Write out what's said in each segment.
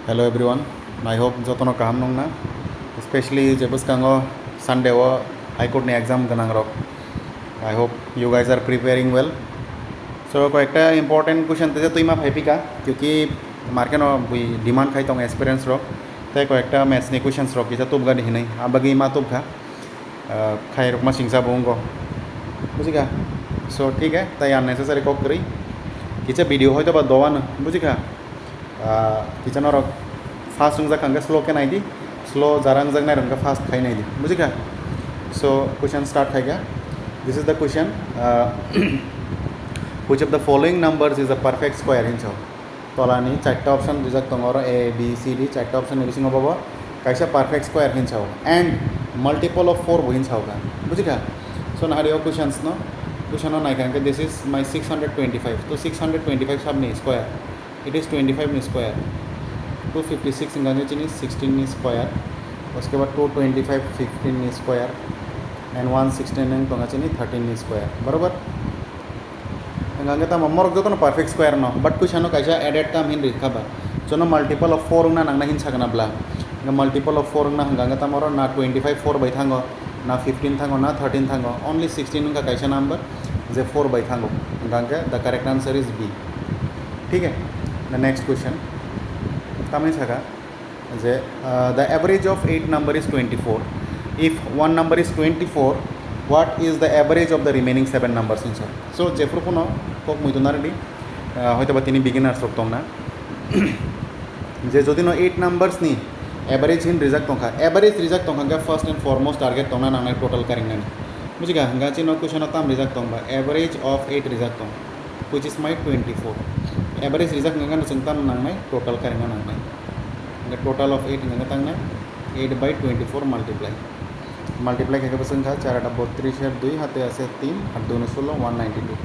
Hello everyone. I hope jotono kaham nong na. Especially jebus kango Sunday wo High Court ni exam ganang rok. I hope you guys are preparing well. So ko ekta important question te tu ima happy ka क्योंकि market no bui demand khai tong experience rok. Te ko ekta maths ni questions rok kita tub ga ni hinai. Abagi ima tub ka khai rok ma singsa bongo. बुझी का सो ठीक है ताई unnecessary Kock करी किचे video होय तो बा दोवान बुझी का किचन और फास्ट रंग कंगे स्लो के नहीं दी स्लो जारंग जंग नहीं रंग फास्ट खाई नहीं दी बुझी का सो क्वेश्चन स्टार्ट है क्या this is the question which of the following numbers is a perfect square हिंचो तोलानी चारटा ऑप्शन रिजल्ट तंगोरो ए बी सी डी चारटा ऑप्शन निबिसिंग बाबा कैसा परफेक्ट स्क्वायर हिंचो एंड मल्टीपल ऑफ 4 हिंचो का बुझी का सो ना हरियो क्वेश्चंस नो क्वेश्चन नाइ kan this is my 625 तो 625 सब नहीं स्क्वायर इट इज़ 25 नहीं स्क्वायर 256 इंगाने चीनी 16 नहीं स्क्वायर उसके बाद 225 15 नहीं स्क्वायर एंड 169 तो चीनी 13 नहीं स्क्वायर बराबर इंगाने तम अम्मर जो तो परफेक्ट स्क्वायर नो बट क्वेश्चन कैसा एडेड काम हिन रिखा बा जो ना मल्टीपल ऑफ 4 ना नंगना हिन सकना ब्ला मल्टीपल ऑफ 4 ना हंगांगे तम और ना 25 4 बाई थांगो ना 15 थांगो ना 13 थांगो ओनली 16 का कैसा नंबर जे 4 बाई थांगो हंगांगे the correct answer is B ठीक है द नेक्स्ट क्वेश्चन तमें सका जे the average of 8 number is 24 if one number is 24 what is the average of the remaining 7 numbers इन सर सो जेफ्रुकुनो कोक मुइतुनारडी होयतो बातिनी बिगिनार्स रोक्तोंना जे जोदिनो 8 नंबर्स नी एवरेज हिन रिजल्ट तोंखा एवरेज रिजल्ट तोंखा first and foremost target तोंना नांगना total करिंगना मुझे हंगा नो क्वेश्चन ताम रिजल्ट तोंबा एवरेज ऑफ 8 रिजल्ट तों which is my 24 average result नंगा नसंताम नांगनाय टोटल करिंगना नांगनाय टोटल ऑफ 8 नंगा तांगना 8 बाय 24 मल्टीप्लाई के बसंखा 4 8 32 2 हाथे आसे 3 8 2 16 192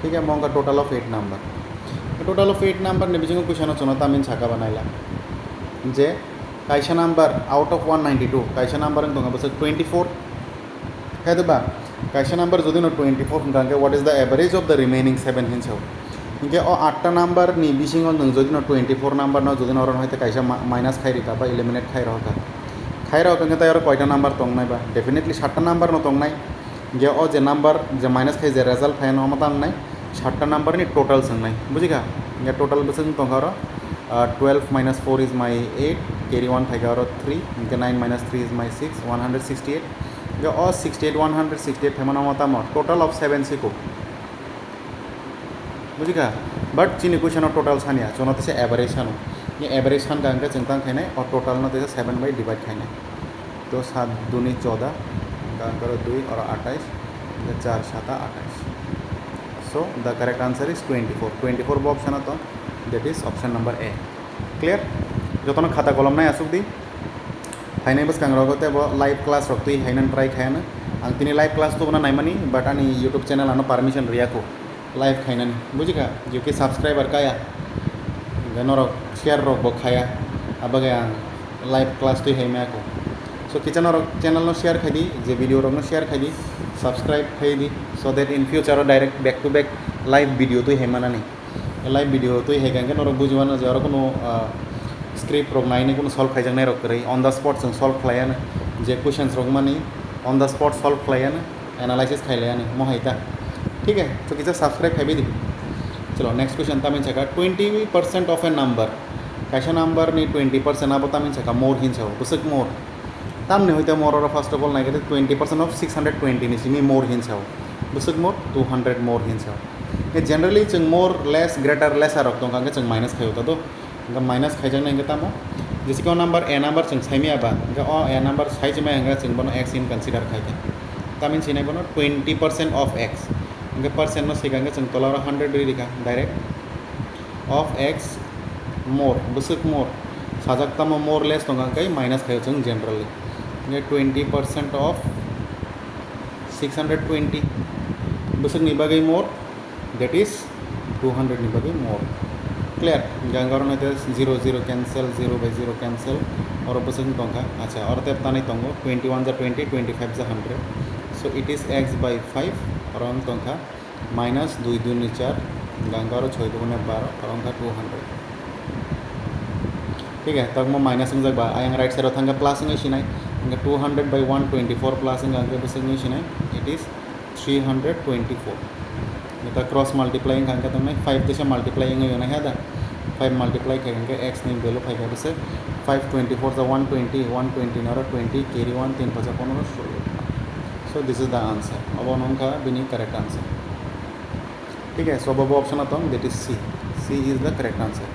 ठीक है मोंगा total of 8 number total of 8 number ने बिजिंग क्वेश्चन चुनता मिन छाका बनाइला जे कैसा नंबर आउट ऑफ 192 कैसा नंबर तो बस 24 है तो बा कैसा नंबर जो दिन 24 हंगे what is the average of the remaining 7 हिंस हो इनके और 8 नंबर नी बिसिंग जो दिन 24 नंबर न जो दिन और होते कैसा माइनस खाई रहा बा इलिमिनेट खाई रहा कंगे तैयार कयटा नंबर तंगनाय बा डेफिनेटली 7 नंबर न तंगनाय जे ओ जे नंबर जे माइनस खाई जे रिजल्ट फाइन न तंगनाय 7 नंबर नि टोटल संगनाय बुझिगा ये total बसंग तंगारो 12 minus 4 is my 8 carry 1 5 3 9 minus 3 is my 6 168 जो और 68 168 फेमना मता म टोटल ऑफ 7 सिको बुझिगा बट चिनी क्वेश्चन टोटल सानिया जोनो तसे एवरेज सानो ये एवरेज सान का अंक चिंता खाने और टोटल न तसे 7 बाय डिवाइड खाने तो 7 2 14 का अंक 2 और 28 4 7 28 so the correct answer is 24 option तो that is option number A clear जो खाता कलम ना आसुक दी फाइने बस कंगरगते वो लाइव क्लास रखते ही हाइनन ट्राई खायाना आं तिनी लाइव क्लास तो बना नाइमानी बट आनी यूट्यूब चैनल आनो परमिशन रिया को लाइव खाइनानी बुझिका जो कि सब्सक्राइबर काया गनर शेयर रो बो खाया अब गया लाइव क्लास तो है मैं को सो किचन और चैनल नो शेयर खाई दी जे वीडियो रो नो शेयर खाई दी सब्सक्राइब खाई दी so that in future direct back to back live video तो है माना नहीं लाइव वीडियो तो है क्या नरक बुझवाना जो को स्क्रिप्ट रक नाइन को सल्व खाई रक रही ऑन द स्पॉट जों सल्व खायानो जे क्वेश्चन रक मानी ऑन द स्पॉट सल्व खायानो एनालाइसिस खाइलायानो महाइता ठीक है तो किसी सब्सक्राइब खाई दी चलो नेक्स्ट क्वेश्चन तमिन छका 20% ऑफ ए नंबर कैसा नंबर नहीं 20% अब तमिन छका मोर हिंस हो बुसक मोर तम नहीं होते मोर और फर्स्ट ऑफ ऑल नहीं 20% ऑफ 620 नहीं सिमी मोर हिंस हो बुसक मोर 200 मोर हिंस हो कि जनरली जों मोर लेस ग्रेटर लेस रख दो जों माइनस खाई होता तो माइनस खाई नहीं तमो जिसको नंबर ए नंबर जों साइमियाबा ए नंबर साइज में हंगा जों बनो एक्स इन कंसिडर खाई तमिन सिने बनो 20% ऑफ एक्स इनके परसेंट सिगांगे जों तोला 100 रिखा डायरेक्ट ऑफ एक्स मोर बुसुक मोर साजक तमो मोर लेस दो कई माइनस खाई जों जनरली 20% ऑफ 620 बुसुक निबागई मोर that is 200 निबगे मोर क्लियर गंगार में 0 0 कैंसल 0 by 0 कैंसल और बसंग तंगा अच्छा और तब तानी तंगो 21 जा 20 25 जा 100 सो इट इज x by 5 और अंग तंगा माइनस 2 2 4 गंगार 6 2 12 और अंग 200 ठीक है तक मो माइनस जगबा आयं राइट साइड थांगा प्लस सिनाय इंगा 200 by 124 प्लस इंगा बेसेंग सिनाय it is 324 ita cross multiplying kan tong 5 desa multiplying ngayon na hada 5 multiply kayan ke x ning value 5 ka bese 524 the 120 120 nara 20 carry 1 3 paja 15 16 so this is the answer अब नों का बिनी correct answer ठीक है सो अब option आता हूँ that is C is the correct answer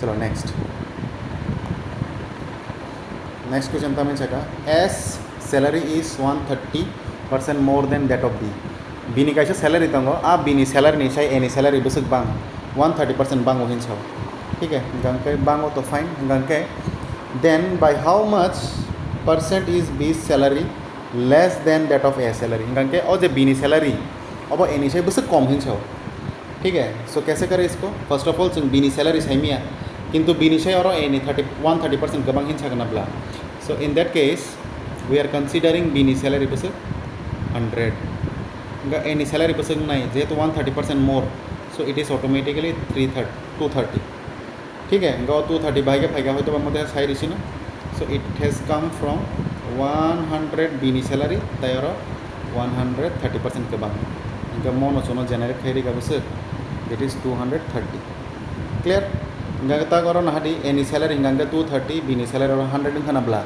चलो next question था मैं चेका A's salary is 130% more than that of B बीनी कैसे सैलरी तंगो आप बीनी सैलरी नहीं चाहिए एनी सैलरी बस बांग 130% बांगो हिंसाओ ठीक है गंके बांगो तो फाइन गंके then by how much percent is B salary less than that of A salary गंके और जो बीनी सैलरी अब एनी चाहिए बस कम हिंसाओ ठीक है सो कैसे करें इसको फर्स्ट ऑफ ऑल जों बीनी सैलरी साइमिया किंतु बीनी चाहिए और एनी 130% गोबां हिंसा गनाब्ला so in that case we are considering बीनी सैलरी बस 100 एनी सैलरी बस नहीं जेहेतु 130% more so it is automatically 230 ठीक है 230 भागे फाइगा हो तो मध्य साइड इसी ना so it has come from 100 बीनी सैलरी तयर 130% के बाद इनका मोनो सोनो जेनरेट खैरी का बस इट इज 230 क्लियर इंगा ता करो नहादी एनी सैलरी इंगा 230 बीनी सैलरी और 100 दिन खानाब्ला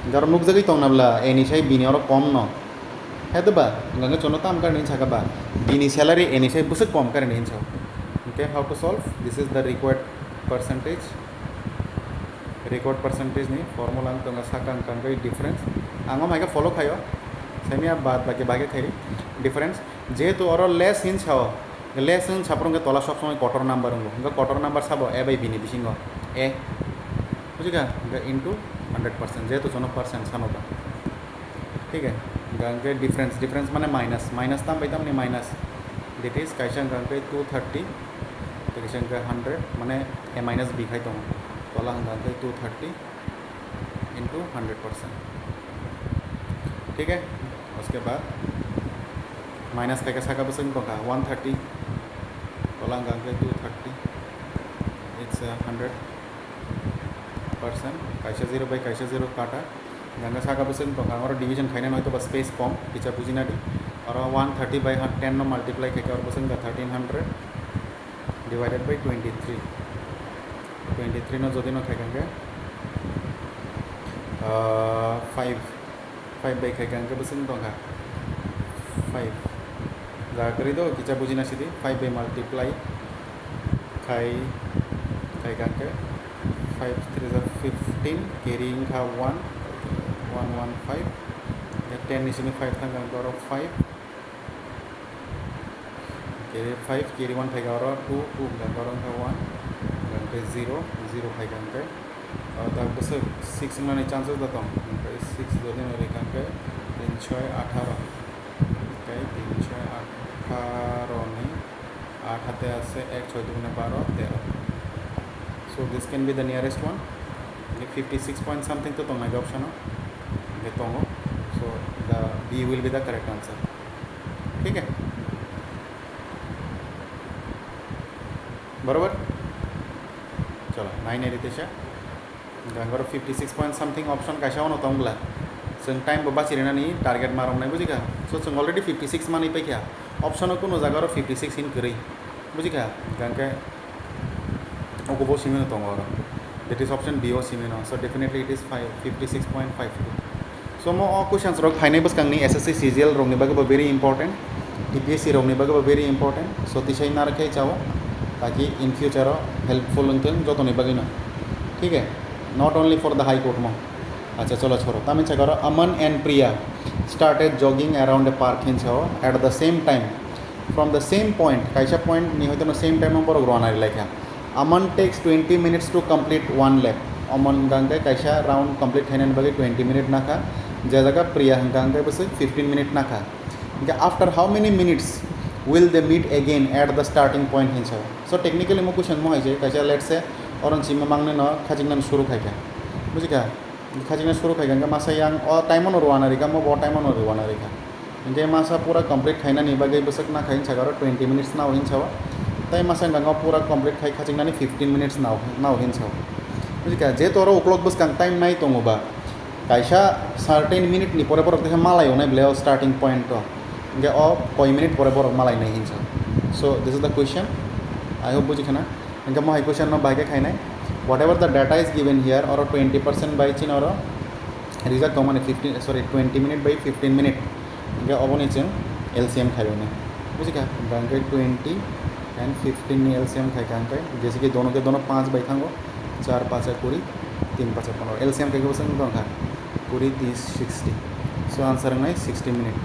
इंगा नुक जगह तंगनाब्ला एनी साइ बीनी और कम न है तो बा इंगा चोनो ताम कर नहीं छका बा बीनी सैलरी एनी साइ बुस कम कर नहीं छो okay how to solve this is the required percentage नहीं फॉर्मूला तंगा साका अंका डिफरेंस आंगो माइका फॉलो खायो सेमिया बाद बाकी भागे खाई डिफरेंस जेहेतु और लेस हिन छाओ लेस हिन छापरों के तला सब समय कटर नम्बर होंगे कटर नम्बर सब ए बाई बीनी बिसिंगो ए बुझेगा इंटू 100% जेहेतु चोनो परसेंट सानोबा ठीक है गंगे डिफरेंस माने माइनस ताम बैताम नहीं माइनस दैट इज कैसा गंगे 230 तो कैसा 100 माने ए माइनस बी खाई तो तला गंगे 230 इंटू 100% ठीक है उसके बाद माइनस का कैसा का बस तो का 130 तला गंगे 230 इट्स 100% कैसा 0 बाई कैसा 0 काटा गंगा साका बस तो और डिवीजन खाने में तो बस स्पेस कम टीचर बुझिना दी और 130 बाई 10 नो मल्टीप्लाई करके और बस 1300 डिवाइडेड बाई 23 नो जो दिन खाएंगे 5 बाई खाएंगे बस तो 5 जा करी दो टीचर बुझिना सीधी 5 बाई मल्टीप्लाई खाएंगे 5 3 15 कैरिंग का 115 10 इसमें 5 था गंगा और 5 कैरी 1 था और 2 गंगा और 1 गंगा 0 था गंगा और तब बस 6 में चांसेस देता हूँ 6 दो दिन और गंगा 3 6 18 3 6 18 नहीं 8 हाथे आसे 1 6 2 12 13 so this can be the nearest one 56 point something तो तुम्हारे ऑप्शन हो देता हूँ so the B will be the correct answer ठीक है बराबर चलो 9 है रितेश गंगार 56 point something ऑप्शन कैसा होना होता हूँ जों टाइम बबा चिरना नहीं टारगेट मारनाय बुझिका सो जों अलरेडी 56 मानी पैखा ऑप्शन को नजागार 56 इन करी बुझिका गंगे ओको सिमिनो दङ आरो दैट इज ऑप्शन बी ओ सिमिनो so definitely it is 56.52 so मो क्वेश्चंस रक फाइनाय बस कांगनी एसएससी सीजीएल रोंनि बागबो वेरी इंपॉर्टेंट टीपीएससी रोंनि बागबो वेरी इंपॉर्टेंट सो तिसाय नारखे चाओ ताकि इन फ्यूचर हेल्पफुल होंगे जतने बगैनो ठीक है not only for the high court मो अच्छा चलो छोड़ो तमें करो Aman and Priya started jogging around a park इन छो at the same time from the same point कैसा पॉइंट नहीं होते सेम टाइम पर ग्रोना like Aman takes 20 minutes to complete 1 lap Aman गंगे कैसा राउंड कंप्लीट होने बगे 20 मिनट नाखा जे जगह प्रिया गंगे बस 15 मिनट नाखा after how many minutes will they meet again at the starting point हिंसा सो टेक्निकली मो क्वेश्चन मो है कैसा लेट से और सिम मांगने न खाजिंग शुरू खाइका बुझिका खाजिंग शुरू खाइका मासा यांग और टाइम रुआना रिका मो बहुत टाइम रुआना रिका इनके मासा पूरा कंप्लीट खाना नहीं बगे बसक ना खाइन छागर 20 मिनट्स नाव हिंसा तई मासा गंगा पूरा कंप्लीट खाई खाजिंग 15 मिनट्स नाव हिंसा बुजिका जे तोरो उक्लक बस कां टाइम नाय तंगोबा कायसा सार्टेन मिनिट नि परे परे मालायो नाय ब्ले स्टार्टिंग पॉइंट तो इंगे ओ कय मिनिट परे परे मालाय नाय हिंसा so this is the question I hope बुजिखाना इंगे मो हाई क्वेश्चन नो बागे खायनाय whatever the data is given here or 20% by chin or result to mane 20 minute by 15 minute Inge oboni chin LCM खाइबे बुझिका गांके 20 and 15 ni LCM खाइ गांके जैसे कि दोनों के दोनों 5 बाई थांगो 4 5 20 3 5 15 LCM खाइ के बसन दो खा 20 30 60 सो आंसर है 60 मिनट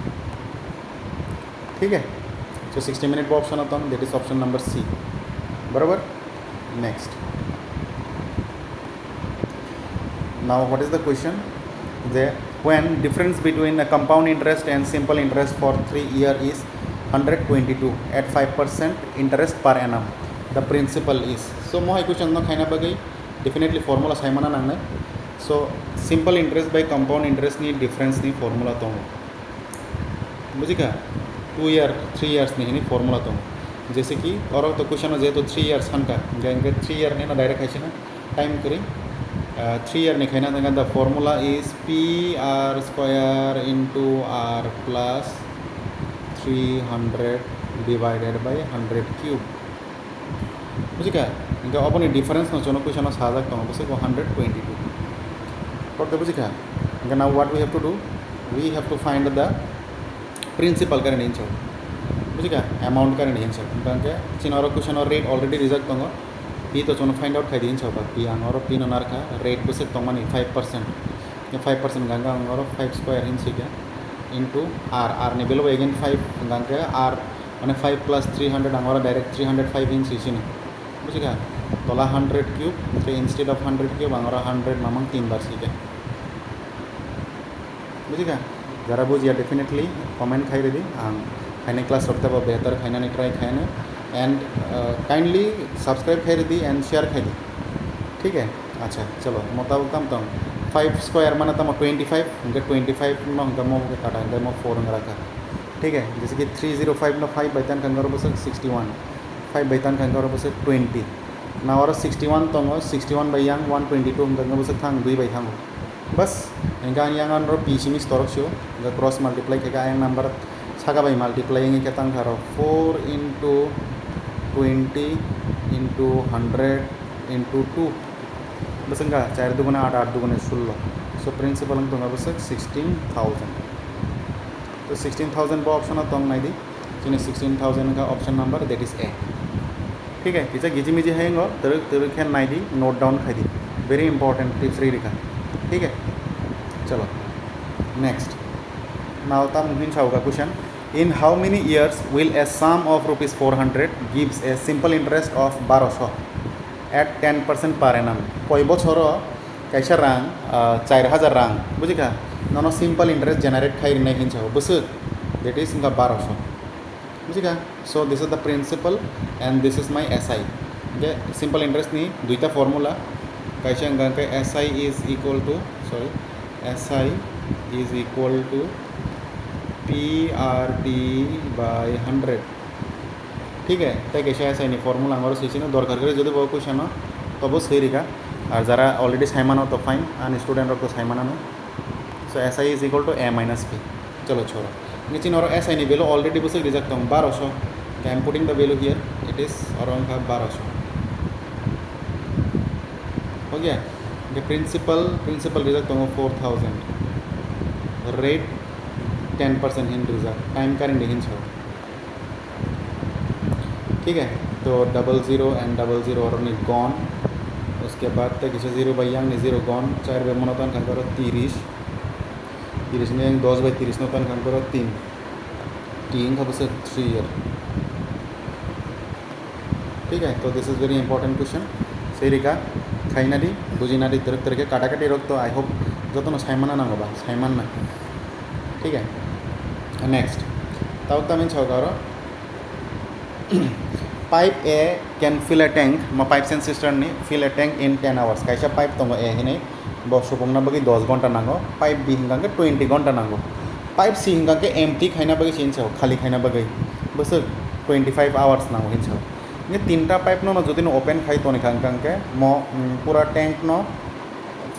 ठीक है सो 60 मिनट वो ऑप्शन होता है that is option number C बराबर next now what is the question when difference between a compound interest and simple interest for 3 year is 122 at 5% interest per annum the principal is so mo hai question no khaina bagai definitely formula saimana nangnai so simple interest by compound interest ni difference ni formula to bujika 2 year 3 years ni formula to जैसे कि और तो question जे तो 3 years हनका Gange 3 year ने ना direct है ना time करी 3 year ने कहना था the formula is P R square into R plus 300 divided by 100 cube बुझी क्या इनका अपनी डिफरेंस न चोनो क्वेश्चन सादा कम बस 122 पढ़ते बुझी क्या इनका now what we have to do we have to find the principal करें नहीं चो बुझी क्या अमाउंट करें नहीं चो इनका चिन और क्वेश्चन और रेट ऑलरेडी रिजल्ट कम पी तो चोनो फाइंड आउट खाई चौबा पी और पी नर का रेट बस तमनी 5% गंगा और 5 स्क्वायर हिंसी के इंटू आर आर ने बेलो एगेन 5 गंगे आर मैंने 5 प्लस 300 और डायरेक्ट 305 हिंसी सी बुझी क्या तला 100 क्यूब इंस्टेड ऑफ 100 क्यूब और 100 मामंग 3 बार सी के बुझी क्या जरा बुझिया डेफिनेटली कमेंट खाई दी खाने क्लास रखते बेहतर खाने ट्राई खाने एंड काइंडली सब्सक्राइब खाई दी एंड शेयर खाई दी ठीक है अच्छा चलो मुताबिक कम तम 5 स्क्वायर माने तम 25 उनके 25 में उनका मो के काटा उनका मो 4 रखा ठीक है जैसे कि 305 में 5 बैतान कंगारो बस 61 5 बैतान कंगारो बस 20 ना और 61 तो 61 बाई यांग 122 उनका बस थांग 2 बाई थांग बस इनका यांग और पी सी मिस तोरक शो उनका क्रॉस मल्टीप्लाई के यांग नंबर सागा बाई मल्टीप्लाई के तांग खारो 4 इंटू 20 इंटू 100 इंटू 2 बस इनका 4 दुगुने 8 8 दुगुने 16 सो प्रिंसिपल तो बस 16,000 तो 16,000 वो ऑप्शन तो नहीं दी जिन्हें 16,000 का option number that is a ठीक है किसी गिजी मिजी है तरह तरह खेल नहीं दी नोट डाउन खाई दी वेरी इंपॉर्टेंट टिप्स रही लिखा ठीक है चलो नेक्स्ट नाउ तब मुहिन होगा question in how many years will a sum of rupees 400 gives a simple interest of 1200 at 10% per annum कोई बचर कैसा रांग 4000 रांग बुझी का नॉन सिंपल इंटरेस्ट जनरेट खाई नहीं हिंसा बस दैट इज इनका 1200 बुझी का so this is the principal and this is my SI simple interest नहीं दुईटा फॉर्मूला कैसे अंगा के SI is equal to sorry SI is equal to PRT by 100 ठीक है तो कैसे ऐसा नहीं फॉर्मूला हमारे सीसी ने दरकार करे जो वो क्वेश्चन हो तो वो सही रहेगा और ज़रा ऑलरेडी साइमान हो तो फाइन आन स्टूडेंट को साइमान हो so S I is equal to A minus P चलो छोड़ो नीचे और एस आई नहीं वैल्यू ऑलरेडी बस रिजेक्ट हूँ 1200 I am putting the value here it is around 1200 हो गया प्रिंसिपल रिजेक्ट हूँ 4000 rate 10% Hind result time current Hind छो ठीक है तो 00 एंड 00 और गॉन उसके बाद तक किसी 0 बाई यांग 0 गॉन 4 बाई मनोतन खान करो 30 ने 10 बाई 30 नोतन खान करो 3 का बस 3 ईयर ठीक है तो this is very important question सही रिका खाई ना दी बुझी ना दी तरह तरह के काटाकाटी रोक तो आई होप जो तो साइमाना ना होगा साइमान ना ठीक है नेक्स्ट तब मीन होगा pipe A can fill a tank pipe सेंस सिस्टम नहीं fill a tank in 10 hours कैसा पाइप तो ए नहीं सुपुंगना बगी 10 घंटा नांगो पाइप बी हिंगा के 20 घंटा नांगो पाइप सी हिंगा के एमटी खाना बगी चिंस खाली खाना बगी बस 25 आवर्स नांगो हिंस ये तीनटा पाइप नो जो दिन ओपन खाई तो निकाल के मो पूरा टैंक नो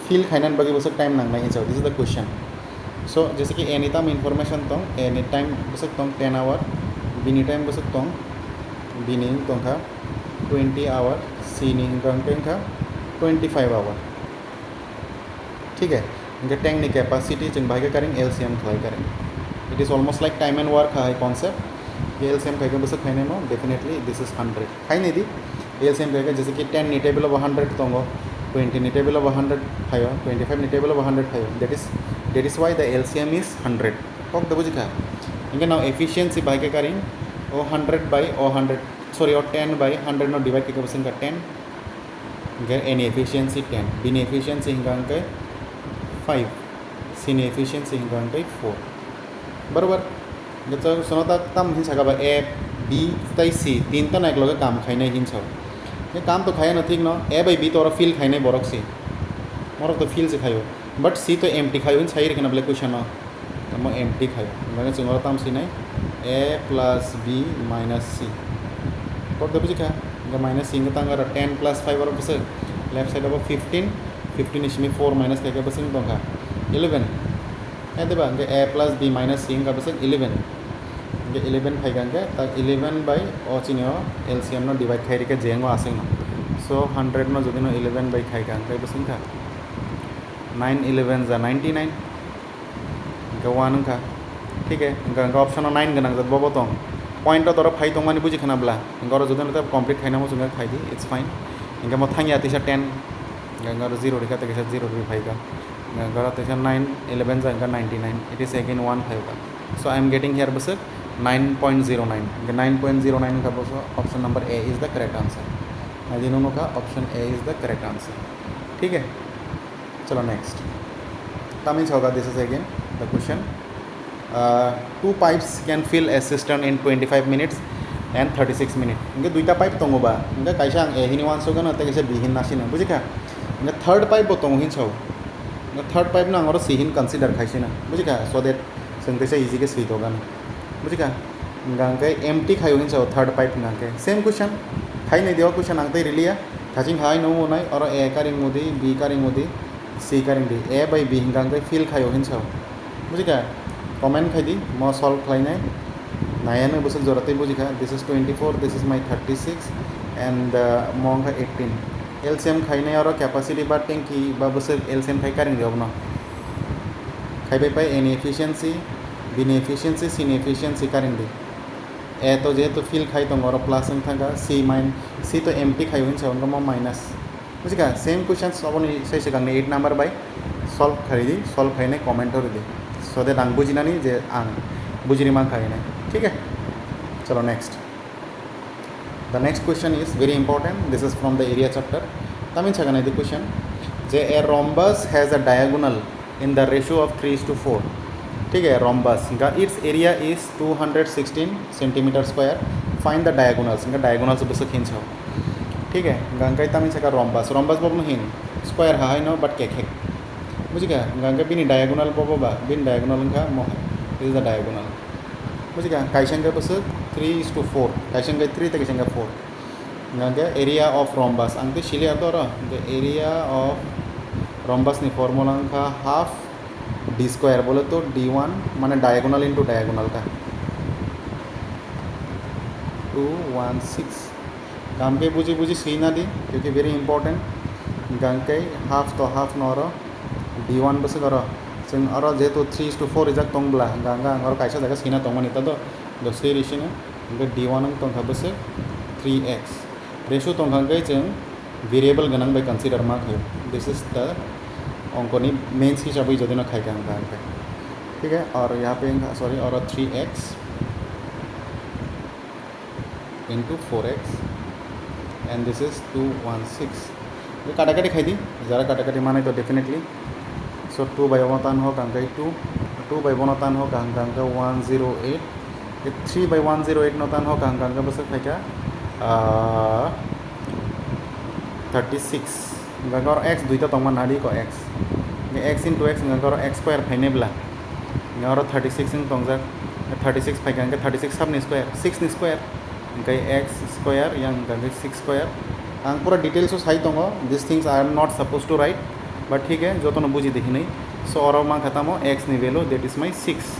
फिल खाइन बगे बस टाइम नांगना हिसाब this is the question so जैसे कि एनी टाइम इनफॉरमेशन तो एनी टाइम बस तो 10 आवर बिनी टाइम बस तो बिनी तो 20 आवर सीनी का 25 आवर ठीक है इनके टैंक नि कैपेसिटी जों भागे करें एलसीएम खाई करें it is almost like time and work है कॉन्सेप्ट एलसीएम खाई बस खाई नो डेफिनेटली दिस इज 100 खाई नहीं दी एलसीएम खाई जैसे कि 10 नि टेबल 100 तो 20 ni table of 100 hayo 25 ni table of 100 hayo that is why the LCM is 100 kok da bujika inge now efficiency by ke karin o 100 by o 100 sorry or 10 by 100 no divide ke basin ka 10 inge any efficiency 10 bin efficiency hingang ke 5 sin efficiency hingang ke 4 बरोबर जब सुनता तम हिंसा का A B तई सी तीन तो एक लगे काम खाई हिंसा ये काम तो खाया ना ठीक ना ए बाई बी तो और फील खाई बरक सी मरक तो फील से खायो बट सी तो एम टी खायो सही रखना बोले क्वेश्चन तो मैं एम टी खायो मैंने चुंगा तम सी नहीं ए प्लस बी माइनस सी कब दे बुझी क्या माइनस सी तंग 10 प्लस 5 और बस लेफ्ट साइड अब 15 इसमें 4 माइनस क्या बस तो 11 ए देबा A plus B minus C का बस 11 11 फाइव तक 11 बाई ओ चिनो एलसीएम नो डिवाइड खाई के जेंगो आसे सो 100 नो जो 11 बाई खाई बस 9 11 जा 99 वन का ठीक है इनका ऑप्शन 9 गना बबो तो पॉइंट तो फाइ तो मानी बुझी खानाब्ला इनका जो कम्प्लीट खाई जो खाई दी इट्स फाइन इनका मैं थांगी आती 10 इनका 0 रेखा तक 0 फाइव का इनका 9 11 जा 99 इट इज अगेन 1 5 का सो आई एम गेटिंग हियर बस 9.09 9.09 का बस option number A is the correct answer दोनों का option A is the correct answer ठीक है चलो नेक्स्ट तमीज होगा this is again the question 2 pipes can fill a cistern in 25 minutes and 36 minutes इनके दुईटा पाइप तंगोबा इनका कैसा ए हिनी वान सोगा ना कैसे बी हिन नासिना बुझी क्या इनका थर्ड पाइप तंगो हिन छौ थर्ड पाइप ना और सी हिन कंसीडर खाइसे ना बुझी क्या सो दैट संदेशा इजी के स्वीट होगा ना बुझी क्या गांके एम टी खाई हिन छौ थर्ड पाइप गांके सेम क्वेश्चन खाई नहीं दिया क्वेश्चन आंते रिलिया थाचिंग हाई नो मोनाई और ए का रिंग मोदी बी का रिंग मोदी सी का रिंग दी ए बाई बी गांके फिल खाई हिन छौ बुझी क्या कमेंट खाई दी मैं सॉल्व खाई नायानो बस जरूरत बुझी खा this is 24 this is my 36 and मंगा 18 एलसीएम खाई और कैपेसिटी बा टेंकी बा बस एलसीएम खाई कारें दिया ना खाई पाई एन एफिशिएंसी बिन एफिशिएंसी सिन एफिशिएंसी कारें दी ए तो जेहेतु फिल खाई तो और प्लस थागा सी सी तो एम टी खाई उनका मैं माइनस बुझी खा सेम क्वेश्चन सब से 8 नंबर बाई सॉल्व खाई दी सॉल्व खाई कमेंट दी सो दैट आं बुझिनानी जे आं बुझिनी मा खाई ठीक है चलो next the next question is very important this is from the area chapter तमिन छगना द क्वेश्चन जे a rhombus has a diagonal in the ratio of 3:4 ठीक है रोम्बस इनका it's area is 216 centimetre square fine the diagonals इनका diagonals बस खींचो ठीक है गंगा तमिन छका रोम्बस रोम्बस बबन हिन स्क्वायर हाई नो बट केक बुझी क्या गंगा बिनी डायगोनल बबा बिन डायगोनल का मोह इज द डायगोनल बुझी क्या कैसेंगे बस 3:4 कैसेंगे 3 तो कैसेंगे 4 गंगा एरिया ऑफ रोम्बस अंते शिले तो द एरिया ऑफ रोम्बस नि फॉर्मूला का हाफ डी स्क्वायर बोले तो d1 माने डायगोनल इंटू डायगोनल का 216 काम के बुझी बुझी सी ना दी क्योंकि वेरी इंपॉर्टेंट गंगे हाफ तो हाफ नर d1 बस और जेहेतु 3:4 रिजाक तंगब्ला गांगा और कैसा जगह सीना तंगनी तो दसे रिशिनो d1 तंखा बस 3x रेशो तंखांगे जों वेरिएबल गनां बाय कंसीडर मा खायो दिस इज द अंकनी मेन्स हिसाब से जो खाई का ठीक है और यहाँ पे सॉरी और 3x into 4x and this is 216 ये काटाकाटी खाई दी जरा काटाकाटी माने तो डेफिनेटली सो 2 बाई बनतान हो गांगा 2 बाई बनतान हो गांगा 108 3 बाई 108 नतान हो गांगा बस खाई क्या 36 गांगा और x दुईटा तंगमान हाड़ी को x इंटू x गांगा और x स्क्वायर फाइनेब्ला गांगा और 36 तंगजा 36 फाइ गांगा 36 सब स्क्वायर 6 स्क्वायर ओमफ्राय एक्स स्क्वायर yang ओमफ्राय 6 स्क्वायर आं पूरा डिटेल्स साइ दङ this things I am not suppose to write but ठीक है जतन बुझी देखिनै सो और मा खतामो x नि वैल्यू दैट इज माय 6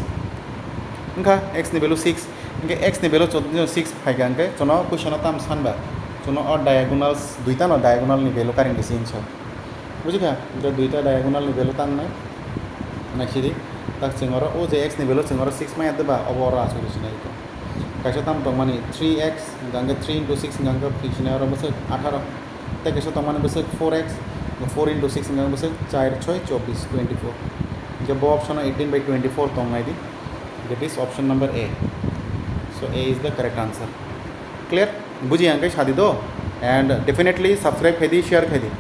ओंखा x नि वैल्यू 6 ओंखे x नि वैल्यू 6 फाइगा ओंखे जनो क्वेश्चन ताम सानबा जनो और डायगोनल्स दुइटा न डायगोनल नि वैल्यू कारेंट दिसिन छ बुझिखा द दुइटा डायगोनल नि वैल्यू तांनाय नाखिदि ताक सिंगर ओ जे x नि वैल्यू सिंगर 6 मा यादबा अबोरा आसुरिसिनाय को कैसे तम तो मानी 3x Gange 3 into 6 Gange fiction और बस 18 ते कैसे तो माने बस 4x 4 into 6 गंगे बस 4 6 24 24 जब वो ऑप्शन 18/24 तो माई दी that is option number A so A is the correct answer clear बुझी अंके शादी दो एंड डेफिनेटली सब्सक्राइब खेदी शेयर खेदी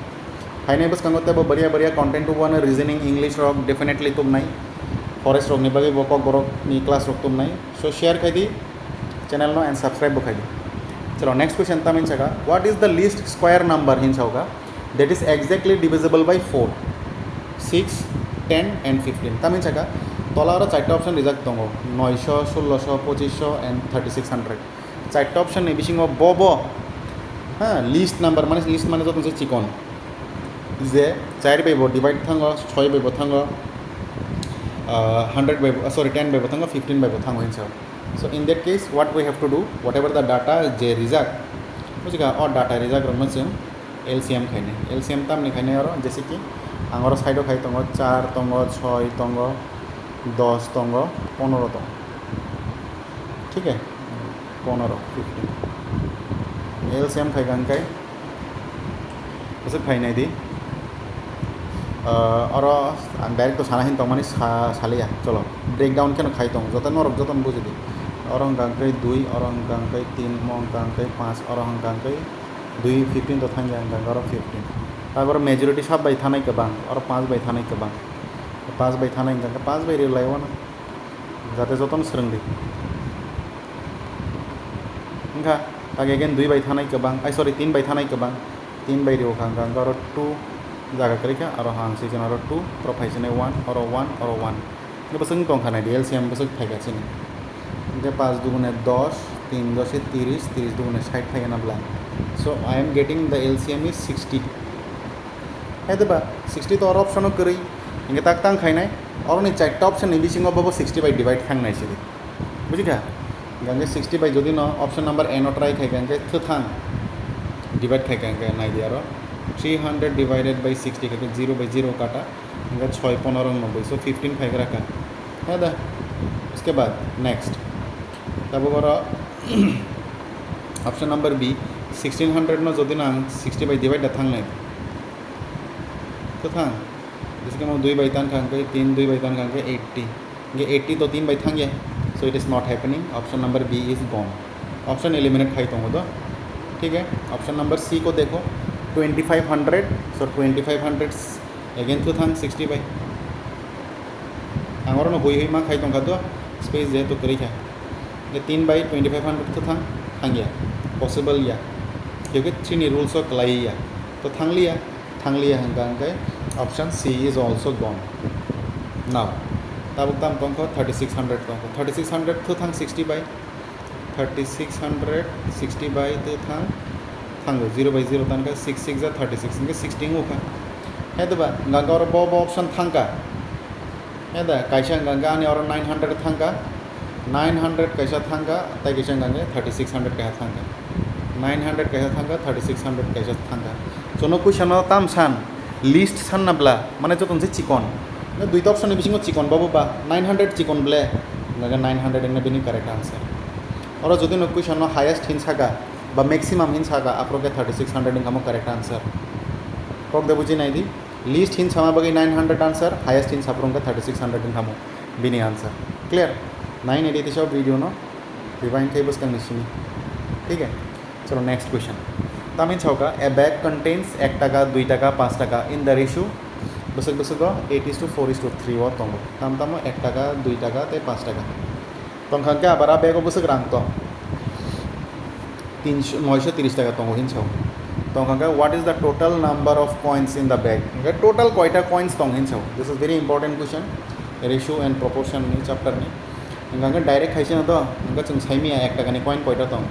फाइने बस कंगोते वो बढ़िया बढ़िया कंटेंट वन रीजनिंग इंग्लिश रॉक डेफिनेटली तुम नहीं फॉरेस्ट रॉक निबागे वो बरक नी क्लास रॉक तुम नहीं सो शेयर खेदी चैनल नो एंड सब्सक्राइब बुखाई चलो नेक्स्ट क्वेश्चन तम हिंसा what is the least square number हिंसा होगा that is exactly divisible by 4 6 10 and 15 तम हिंसा तला चार्ट ऑप्शन रिजल्ट दो 900 1600 2500 एंड 3600 चार्ट ऑप्शन बिसिंग बब हाँ लीस्ट नंबर माने लीस्ट माने जो तुमसे चिकन जे 4 बाय डिवाइड थांगो 6 बाय थांगो 100 बाय सॉरी 10 बाय थांगो 15 बाय थांगो हिंसा so in that case what we have to do whatever the data je result बुझिगा और डाटा रिजल्ट रन जों एलसीएम खाइने एलसीएम ताम नि खाइने और जैसे कि आंगर साइड खाइ तंग 4 तंग 6 तंग 10 तंग 15 तंग ठीक है 15 15 एलसीएम खाइ गंकाय बस खाइने दी और डायरेक्ट तो साना हिन तंग माने सालिया चलो ब्रेक डाउन केन खाइ तंग जतन और जतन बुझि दी और अंकांकई 2 और अंकांकई 3 अंकांकई 5 और अंकांकई 2 15 तो थांगे अंकांक और 15 तागर मेजॉरिटी सब बाय थानाय गोबां और 5 बाय थानाय गोबां 5 बाय थानाय अंकांक 5 बाय रिलायव ना जाते जतन सोलोंदि ओंखा तागे अगेन 2 बाय थानाय गोबां आई सॉरी 3 बाय थानाय गोबां 3 बाय रिव अंकांक और 2 जागा करेका और हां सिजन और 2 प्रोफाइजन 1 और 1 और 1 ये बसंग तंग खानाय एलसीएम बस थाइगासिनो जे 5 दुगुणे 10 3 10 30 30 दुगुणे 60 থাকে না ব্লা so I am getting the LCM is 60 হেদবা 60 তো আর অপশন করি ইংগে তাক তাং খাইনাই আর নি চারটা অপশন নি বিসিং বাবো 60 বাই ডিভাইড খাংনাই সিদি বুঝিকা গঙ্গে 60 বাই যদি ন অপশন নাম্বার এন ট্রাই খাই গঙ্গে থ থাং ডিভাইড খাই গঙ্গে নাই দি আর 300 डिवाइडेड बाय 60 के 0 बाय 0 काटा गंगे 6 15 90 सो 15 फाइव रखा हेदा उसके बाद नेक्स्ट तब ऑप्शन नंबर बी 1600 न जो ना 60 बाई डिवाइड थांग नहीं तो थांग इसके मैं 2 बाई तान खांगे 3 2 बाई तान खांगे 80 ये 80 तो 3 बाई थांगे so it is not happening option number B is gone option eliminate खाई तो ठीक है ऑप्शन नंबर सी को देखो 2500 सो 2500 अगेन तो थांग 60 बाई आंगर न हुई मा खाई तो स्पेस जे तो करी खा ये 3 बाई 2500 तो थांग गया पॉसिबल या क्योंकि 3 नी रूल्स ऑफ क्लाई या तो थांग लिया हंगा option C is also gone now तब तम पंख 3600 पंख 3600 तो थांग 60 बाई 3600 60 बाई तो थांग 0 बाई 0 तनका 6 6 जा 36 इनके 16 होगा है तो बा गंगा और बॉब ऑप्शन थांगा है दा कैसा गंगा ने और 900 थांगा 900 कैसा थांगा तय कैसा गंगे 3600 कैसा थांगा 900 कैसा थांगा 3600 कैसा थांगा जोनो क्वेश्चन ताम सान लिस्ट सान नाब्ला माने जो तुमसे चिकन ने दुईटा ऑप्शन बिसिंग चिकन बाबू बा 900 चिकन ब्ले गंगा 900 ने बिनी करेक्ट आंसर और जदि नो क्वेश्चन हाईएस्ट हिंसागा बा मैक्सिमम हिंसागा आपरोके 3600 इनकाम करेक्ट आंसर प्रोक दे बुझी नहीं दी लिस्ट हिंसा मा बगे 900 आंसर हाईएस्ट हिंसा आपरोके 3600 इनकाम बिनी आंसर क्लियर 980 सब वीडियो नो रिवाइंड के बस कंडीशन ठीक है चलो नेक्स्ट क्वेश्चन तामिन छौका ए बैग कंटेन्स 1 टाका 2 टाका 5 टाका इन द रेशियो बसक बसक 8:4:3 वो तंगो ताम ताम 1 टाका 2 टाका ते 5 टाका तंखांके आबारा बैग बसक रांग तो 930 टाका तंगो हिन छौ तंखांके what is the total number of coins in the bag total कयटा कॉइन्स तंग हिन छौ this is very important question ratio and proportion नि चैप्टर नि गंगा डायरेक्ट खाइसे न तो गंगा जों साइमिया 1 टाका नि कॉइन कयटा दं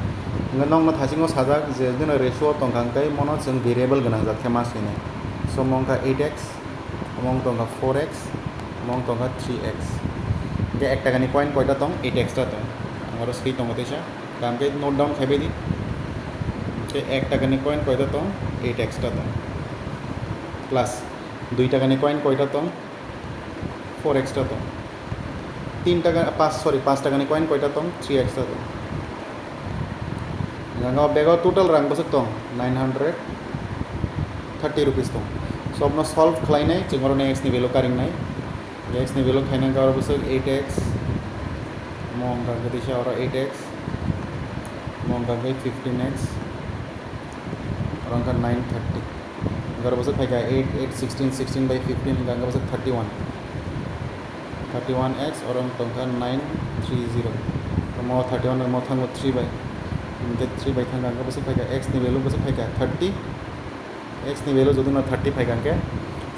नोंनो थासिङाव साजाक जे जोंनो रेशियो दंखांखाय मनो जों भेरिएबल गोनां जाथे मासैनो सो मंका 8x मं दंगा 4x मं दंगा 3x के एक टाकानि कॉइन कयटा दं 8x टा दं आरो स्क्री दं तेसा कामके नोट डाउन खायबेदि के एक टाकानि कॉइन कयटा दं 8x टा दं प्लस 2 टाकानि कॉइन कयटा दं 4x टा दं 5 टाकानि कॉइन कयटा दं 3x टा दं गांगाव बेगाव टोटल रां बसक दं 930 रुपीस दं सो अपना सॉल्व खालायनाय जों आरो x नि वैल्यू कारिंनाय x नि वैल्यू खायनाय गाव बसक 8x मं गांगे दिशा और 8x मं गांगे 15x और अंका 930 गाव बसक फायगा 8 8 16 16 by 15 गांगे बसक 31x और अंका 930 मो 31 मो थांगो 3 by इनके 3 by थांगा अंका बसक फायगा x नि वैल्यू बसक फायगा 30 x नि वैल्यू जदि 30 फायगा के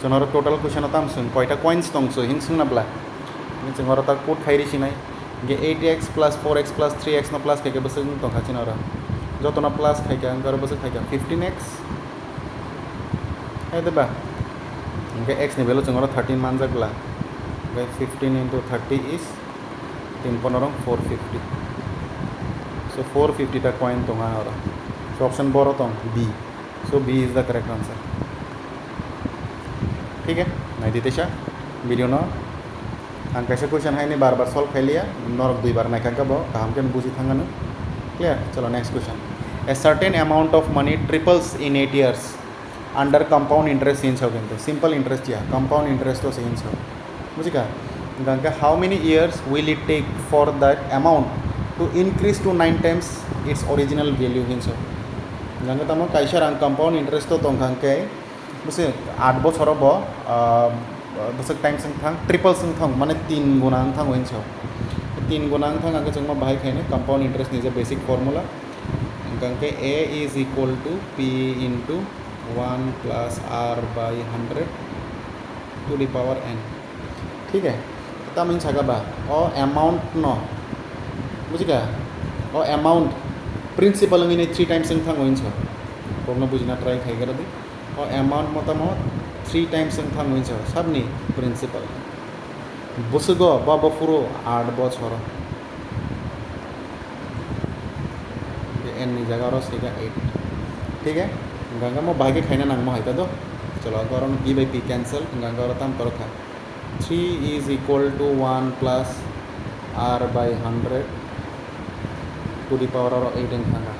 जोंनाव टोटल क्वेश्चन ताम सों कयटा कॉइन्स दं सो हिं सोंनाब्ला जों आरो ता कोड खायरिसिनाय के 8x plus 4x plus 3x no plus खायके बसक दं खाचिन आरो जतना प्लस खायका अंका आरो बसक खायका 15x है देबा इनके x नि वैल्यू जों आरो 13 मान जागला 15 into 30 is 3 450 so 450 टा कॉइन दं आरो सो ऑप्शन बोरो दं B so B is the correct answer ठीक है नहीं दी तेशा वीडियो न आं कैसे क्वेश्चन है नहीं बार बार सॉल्व कर लिया नॉर्क 2 बार नायखांका बो काम के बुझी थांगानो क्लियर चलो next question a certain amount of money triples in 8 years under compound interest in छो किंतु सिंपल इंटरेस्ट या कंपाउंड इंटरेस्ट तो इन छो बुझी का गांका how many years will it take for that amount to increase to 9 times it's original value इन छो गांका तम कैसा रां कंपाउंड इंटरेस्ट तो गांके बस 8 बছर बो बसक टाइम संग थांग ट्रिपल संग थांग माने 3 गुना थांग होइन छो 3 गुना थांग आंके जों बाहाय खायने कंपाउंड इंटरेस्ट नि जे बेसिक फॉर्मूला गांके a is equal to p into 1 plus r by 100 to the power n ठीक है ता मिन छागा बा ओ अमाउंट न बुझिका ओ अमाउंट प्रिंसिपल नि 3 टाइम्स संग थांग होइन छो कोन बुझना ट्राई खायगरा दि और अमाउंट मतमो 3 टाइम्स थांग होइछ सबनि प्रिंसिपल बसगो बा बफुरो 8 बছर एन नि जगह रो सेगा 8 ठीक है गंगा मो भागे खाइना नांगमो हाइता दो चलो गरम p by p कैंसिल गंगा रो ताम करखा 3 is equal to 1 plus r by 100 to the power of 8 in thanga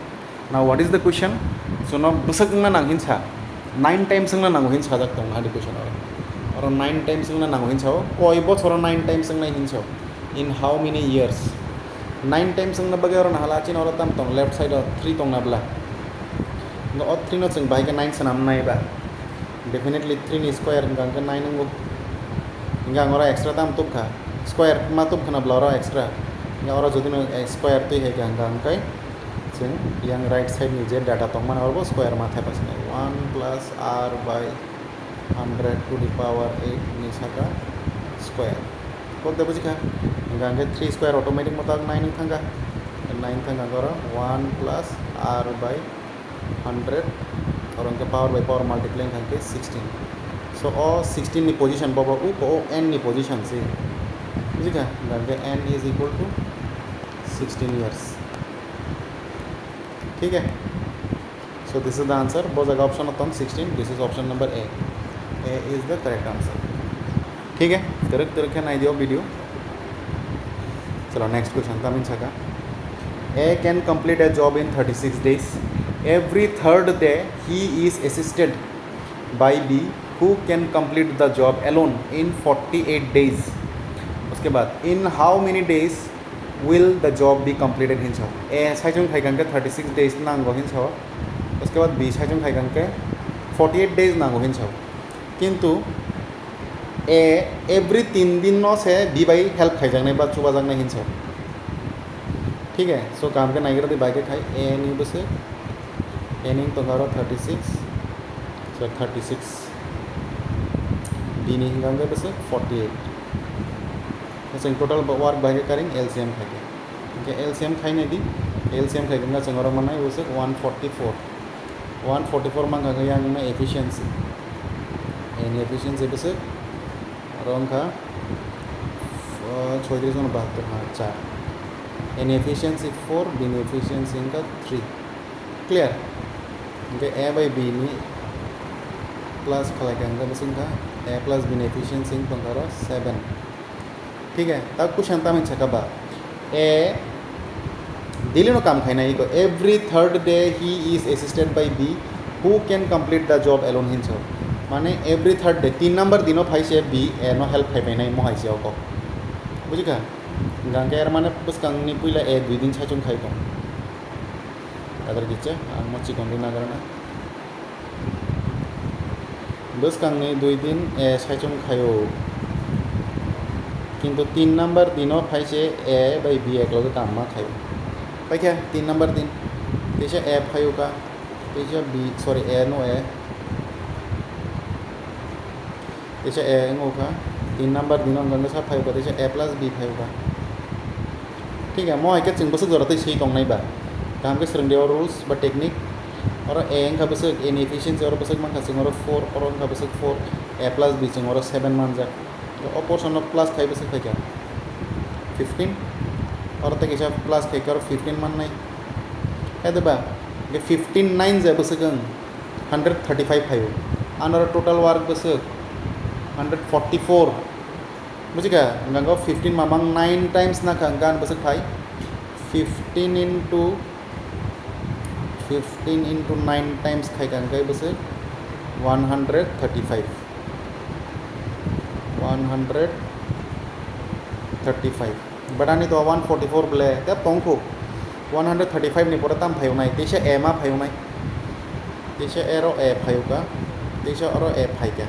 now what is the question so no Basak ना नांग हिंसा 9 टाइम्स ना नांगो हिंसा जाक दं आदि क्वेश्चन और 9 टाइम्स ना नांगो हिंसा कय बছर 9 टाइम्स ना हिंसा इन हाउ मेनी इयर्स 9 टाइम्स ना बगे और हाला चिन और ताम दं लेफ्ट साइड 3 दं नाब्ला न 3 न जों बायके 9 सनाम नायबा डेफिनेटली 3 नि स्क्वायर गांके 9 नंगो इंगा और एक्स्ट्रा दाम तुखा स्क्वायर मा तुख खनाब्ला और एक्स्ट्रा इंगा और जदिन स्क्वायर तै हे गांके जों yang right side नि जे डाटा दं मान और स्क्वायर माथे पासने 1 plus r by 100 to the power 8 नि साका स्क्वायर को दे बुझिका गांगे 3 स्क्वायर ऑटोमेटिक मतलब 9 थांगा 9 थांगा गरो 1 plus r by 100 और उनके पावर मल्टीप्लाइंग करके 16 सो ओ 16 नि पोजीशन बाबा उ को n नि पोजीशन से बुझिका गांगे n is equal to 16 years ठीक है सो this is the answer both जगह ऑप्शन होता है 16 this is option number A is the correct answer ठीक है तरक है नहीं दियो वीडियो चलो नेक्स्ट क्वेश्चन तमिन छका A can complete a job in 36 days every third day he is assisted by B who can complete the job alone in 48 days उसके बाद in how many days will the job be completed हिंसाव A साइजों खाइगन के 36 days नांगो हिंसाव उसके बाद B साइजों खाइगन के 48 days नांगो हिंसाव किंतु ए एवरी 3 दिन न से बी बाई हेल्प खाइजांनाय बा चुबा जांनाय हिंसाव ठीक है सो काम के नाइगर दे बाइके खाइ ए नि बसे ए नि तो गारो 36 सो 36 बी नि हिंगांगे बसे 48 जों टोटल वर्क बाहाय करें एलसीएम खाइके एलसीएम खाइने दी LCM खाइगोन जों माने उसे 144 मांगा गया आंना एफिशिएंसी एन एफिशिएंसी बस रंका 3672 हाँ 4 एन एफिशिएंसी 4 बिन एफिशिएंसी इनका 3 क्लियर इनके ए बाई बी नि प्लस खालायगोन बस इनका ए प्लस बिन एफिशिएंसी इनका 7 ठीक है तब कुछ अंता में छका ए daily no काम खाइना eco every third day he is assisted by B who can complete the job alone himself माने every third day 3 नंबर दिनो फाइसे B ए नो हेल्प खाइ पाइनाय म हाइसे को बुझिका गांके यार माने बस कांगनि पुइला ए 2 दिन साचुन खाइ दं अदर गिचे आं मचि कोन्दी नागरना बस कांगनि 2 दिन ए साचुन खायो किंतु 3 नंबर दिनो फाइसे ए बाय B एकलो काम मा खायो पाई क्या 3 नंबर दिन तेजा ए फाइव का तेजा बी सॉरी ए नो ए तेजा ए नो का 3 नंबर दिन अंगंगा सा फाइव का तेजा ए प्लस बी फाइव का ठीक है मो आइके चिंग बसक जरते सही तोंग नहीं बा काम के सरंडियो रूल्स बा टेक्निक और ए का बसक इन एफिशिएंसी और बसक मान खासिंग और 4 और का बसक 4 ए प्लस बी चिंग और 7 मान जा तो ऑपोर्शन ऑफ प्लस खाइ बसक फाइ क्या 15 और तक इसे प्लस खाइकर 15 मान नहीं है तो बा ये 15 9 जाए बस गंग 135 फाइव आनर टोटल वर्क बस 144 बुझी क्या गंगा 15 मामंग 9 टाइम्स ना गंगान बस फाइव 15 into 9 टाइम्स खाइ गंगा बस 135 बटानी तो 144 ब्ले तब तोंको 135 नि परताम फाइव नाइ तेसे ए मा फाइव नाइ तेसे एरो ए फाइव का तेसे और ए फाइव का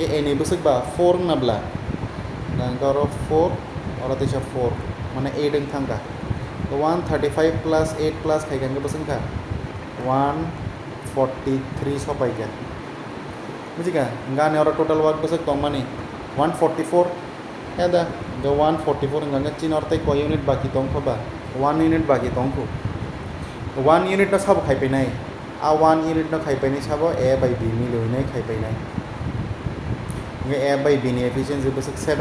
ये ए नि बसक बा 4 नबला गांगारो 4 और तेसे 4 माने 8 इन थांगा तो 135 प्लस 8 प्लस खाइ गंगा बसक का 143 सो पाइ का बुझी का गाने और टोटल वर्क बसक तो माने 144 है दा the 144 गंगा चिन और तक कोई यूनिट बाकी तों को बा 1 यूनिट बाकी तों को 1 यूनिट ना सब खाइ पैनाय आ 1 यूनिट ना खाइ पैनाय सब ए बाय बी नि लोइनाय खाइ पैनाय ए बाय बी नि एफिशिएंसी बस 7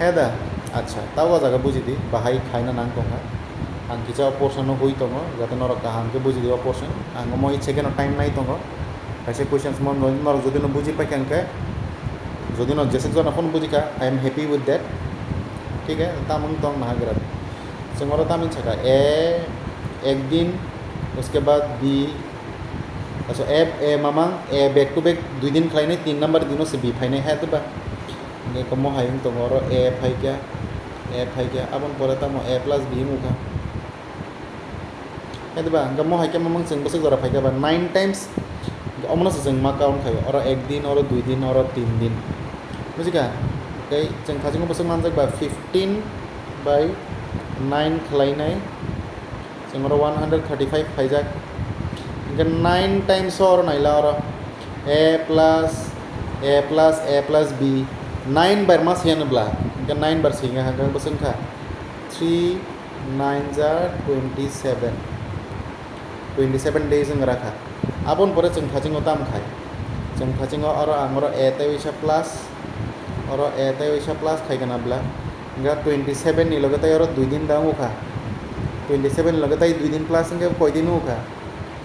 है दा अच्छा तावा जागा बुझि दि बाहाय खाइना नां तोंगा आं किचा पोर्शन होई तोंगो जाते नर काहां के बुझि दियो पोर्शन आं मोय सेकेंड टाइम नाइ तोंगो खायसे क्वेश्चंस मन नर जदि न बुझि पाय केनके जदि न जेसे जन अपन बुझिका I am happy with that ठीक है तामुंग तोंग नागरत जोंरो तामिन छका ए एक दिन उसके बाद बी अच्छा ए मामांग ए बैक टू बैक 2 दिन खाइने 3 नंबर दिनो से बी फाइने है तो बा ने कमो हाइंग तोंगरो ए फाइ क्या अपन परता मो ए प्लस बी मुका है तो बा गमो हाइ के मामांग जों बसक जरा फाइ क्या बा 9 टाइम्स अमनो से जों मा काउंट खायो और 1 दिन और 2 दिन और 3 दिन बुझिका ओके जों खाजिंग बसक मान जाबा 15 बाय 9 खालायनाय जोंरो 135 फाइजाक 9 टाइम्स और नाइला और ए प्लस बी 9 बार मा सेनब्ला 9 बार सिंगा हांगा बसंग का 3 9 जा 27 डेज जों राखा आपन परे जों खाजिंग ताम खाय जों खाजिंग और आंगरो ए ताइसा प्लस और ए ताइसा प्लस खाइगनाब्ला गा 27 नि लगताय और 2 दिन दांगो खा 27 लगताय 2 दिन प्लस इंगे कोई दिन होखा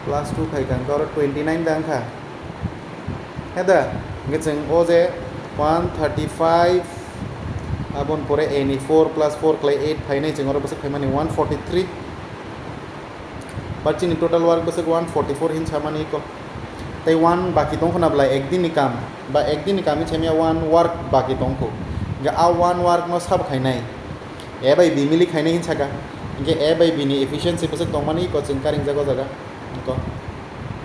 प्लस 2 खाइगन और 29 दांग खा हेदा इंगे जों ओ जे 135 आपन परे ए नि 4 प्लस 4 क्लाय 8 फाइनाय जों और बस खाइमानि 143 बाचिनि टोटल वर्क बस 144 हिन सामानि को तै 1 बाकी तों खनाब्ला एक दिन नि काम बा एक दिन नि कामि छेमिया 1 वर्क बाकी तों को गा आ 1 वर्क न सब खाइनाय ए बाय बी मिलि खाइनाय हिन सागा इंगे ए बाय बी नि एफिशिएंसी बस तोंमानि को जों कारिं जागो जागा को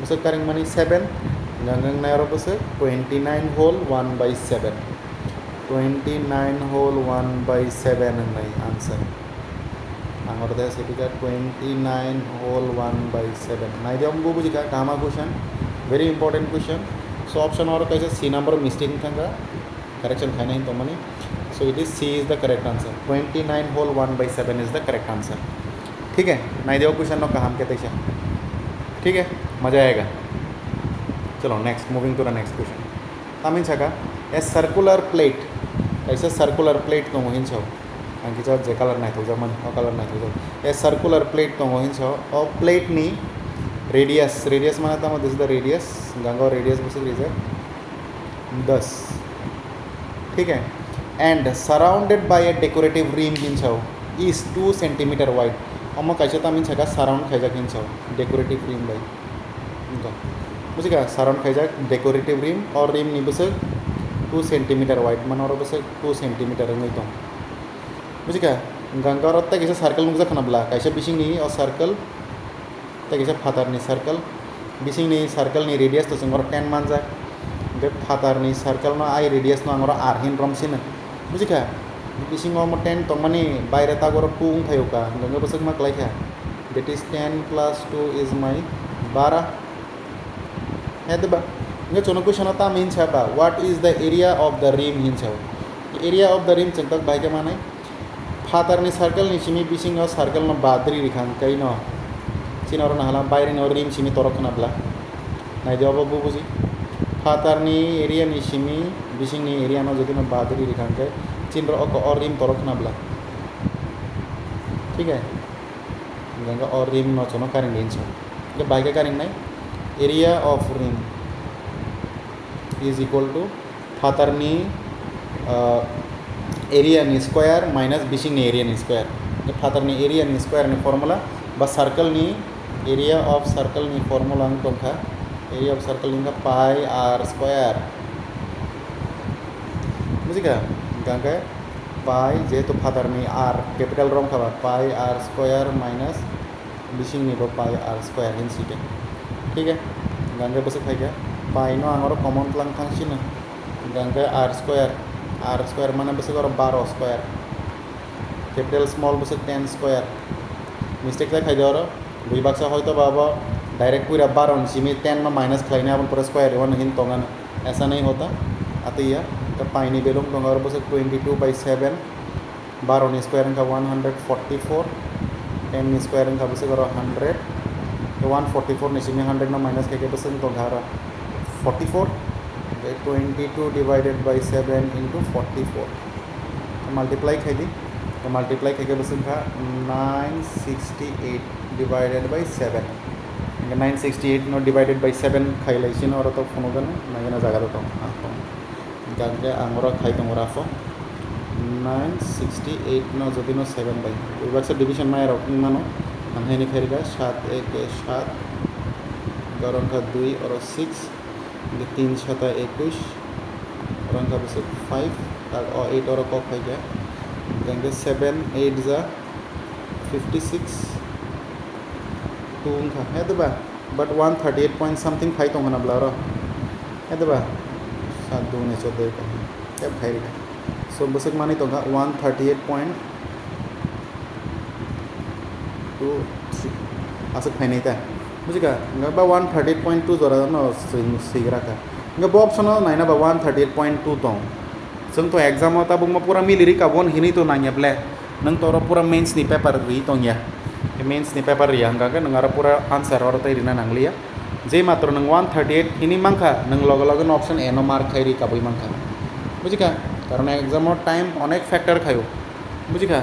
बस कारिं मानि 7 गंगं नायर बस 29 होल 1/7 29 होल 1/7 होननाय आंसर आंगर दे सेपिका 29 होल 1/7 नाइदियाम बो बुजिका कामा question very important question so option और कैसे सी नंबर मिस्टेक थांगा करेक्शन खाइना हिन तोंमानि so it is C is the correct answer 29 whole 1/7 is the correct answer ठीक है, नहीं देखो क्वेश्चन नो काम कहते हैं, ठीक है, मज़ा आएगा। चलो next, moving to the next question. तामिन छका ए सर्कुलर प्लेट, ऐसे सर्कुलर प्लेट तो मोहिन छो आंकी जो जे कलर नहीं तो मन ओ कलर नहीं तो ए सर्कुलर प्लेट तो मोहिन छो ओ प्लेट नी रेडियस, रेडियस माने तमो दिस द रेडियस गंगा रेडियस बस रीजन 10, ठीक है, and surrounded by a decorative rim हिंचाओ इज 2 सेंटीमीटर वाइड। अम्मा कैसे तामिन छका सराउंड खाइजा हिंचाओ डेकोरेटिव रिम बाई इनका बुझी का सराउंड खाइजा डेकोरेटिव रिम और रिम नी बस 2 सेंटीमीटर वाइड मन और बस 2 सेंटीमीटर नहीं तो बुझी का गंगा और तक कैसे सर्कल मुझे खनबला कैसे बिशिंग नहीं और सर्कल तक कैसे फातर नहीं सर्कल बिशिंग नहीं सर्कल नहीं रेडियस तो संग 10 मान जा बे फातर नहीं सर्कल ना आई रेडियस ना अंगोर आरहिन रमसिन बुझी का बिशिंग और 10 तो मनी बाहर तागोर 2 थायो का गंगा बस मा क्लाइखा दैट इज 10 + 2 इज माय 12 है तो बा इंगे चोनो क्वेश्चन आता मीन छाबा what is the area of the rim हिन छाव एरिया ऑफ द रिम चंतक भाई के माने फातर नि सर्कल नि सिमी बिसिंग और सर्कल न बादरी रिखान कई न चिन और नहला बाहर न रिम सिमी तरफ नबला नाइ देव बाबू बुझी फातर नि एरिया नि सिमी बिसिंग नि एरिया न जदि न बादरी रिखान के चिन और रिम तरफ नबला, ठीक है, गंगा और रिम न चोनो कारिंग हिन छाव ये भाई के कारिंग नहीं area of rim is equal to फातर नी एरिया नी स्क्वायर माइनस बिशिंग नी एरिया नी स्क्वायर फातर नी एरिया नी स्क्वायर नी फॉर्मूला बस सर्कल नी एरिया ऑफ सर्कल नी फॉर्मूला अंग टोंखा एरिया ऑफ सर्कल इंगा पाई आर स्क्वायर बुझी का गंगा पाई जेहेतु फातर नी आर कैपिटल रोम खाबा पाई आर स्क्वायर माइनस बिशिंग नी बो पाई आर स्क्वायर हिन सीटे, ठीक है, गंगा बस खाई गया पाई नो आंगोर कॉमन प्लंग थांगसिन गंगा आर स्क्वायर माने बस 12 स्क्वायर कैपिटल स्मॉल बस 10 स्क्वायर मिस्टेक था खाई दो बुई बाक्सा होय तो बाबा डायरेक्ट पूरा 12 सिमी 10 में माइनस खाइने अपन पूरा स्क्वायर वन हिन तोंगन ऐसा नहीं होता अतैया तो पाई नी बेलुम तोंगा और बस 22/7 12 नी स्क्वायर का 144 10 नी स्क्वायर का बस 100 तो 144 ने सिमी 100 में माइनस करके बस तो घर 44 22 डिवाइडेड बाई 7 इंटू 44 तो मल्टीप्लाई खाई दी तो मल्टीप्लाई करके बस था 968 डिवाइडेड बाई 7 968 नो डिवाइडेड बाई 7 खाई लाइसिन और तो फोन होगा ना ना जगह तो गंगे आंगोरा खाई तो राफो 968 नो जो नो 7 बाई एक बार से डिविजन में रखूँ मानो हम है नहीं खरीदा 7 1 7 गरम का 2 और 6 3 7 21 और अंका बस 5 और 8 और कॉक खाई गया गंगे 7 8 जा 56 2 उनका है तो बा बट 138 पॉइंट समथिंग खाई तो होना बला है तो बा 7 2 ने 14 का क्या खाई का सो बस मानी तो 138.23 असं खाई नहीं था मुझे का बा 138.2 जोरा ना सीगरा का इंगा बॉब सुनो नहीं ना बा 138.2 तो जों तो एग्जाम होता बुंग पूरा मिलिरी का वन हिनी तो नांगे ब्ले नंग तो पूरा मेंस नि पेपर री तो या मेंस नि पेपर री हंगा का नंगारा पूरा आंसर और तो इरिना नांगलिया जे मात्र नंग 138 हिनी मांखा नंग लग लगन ऑप्शन एनो मार्क खाई री का बुई मांखा बुझी का कारण एग्जाम टाइम अनेक फैक्टर खायो बुझी का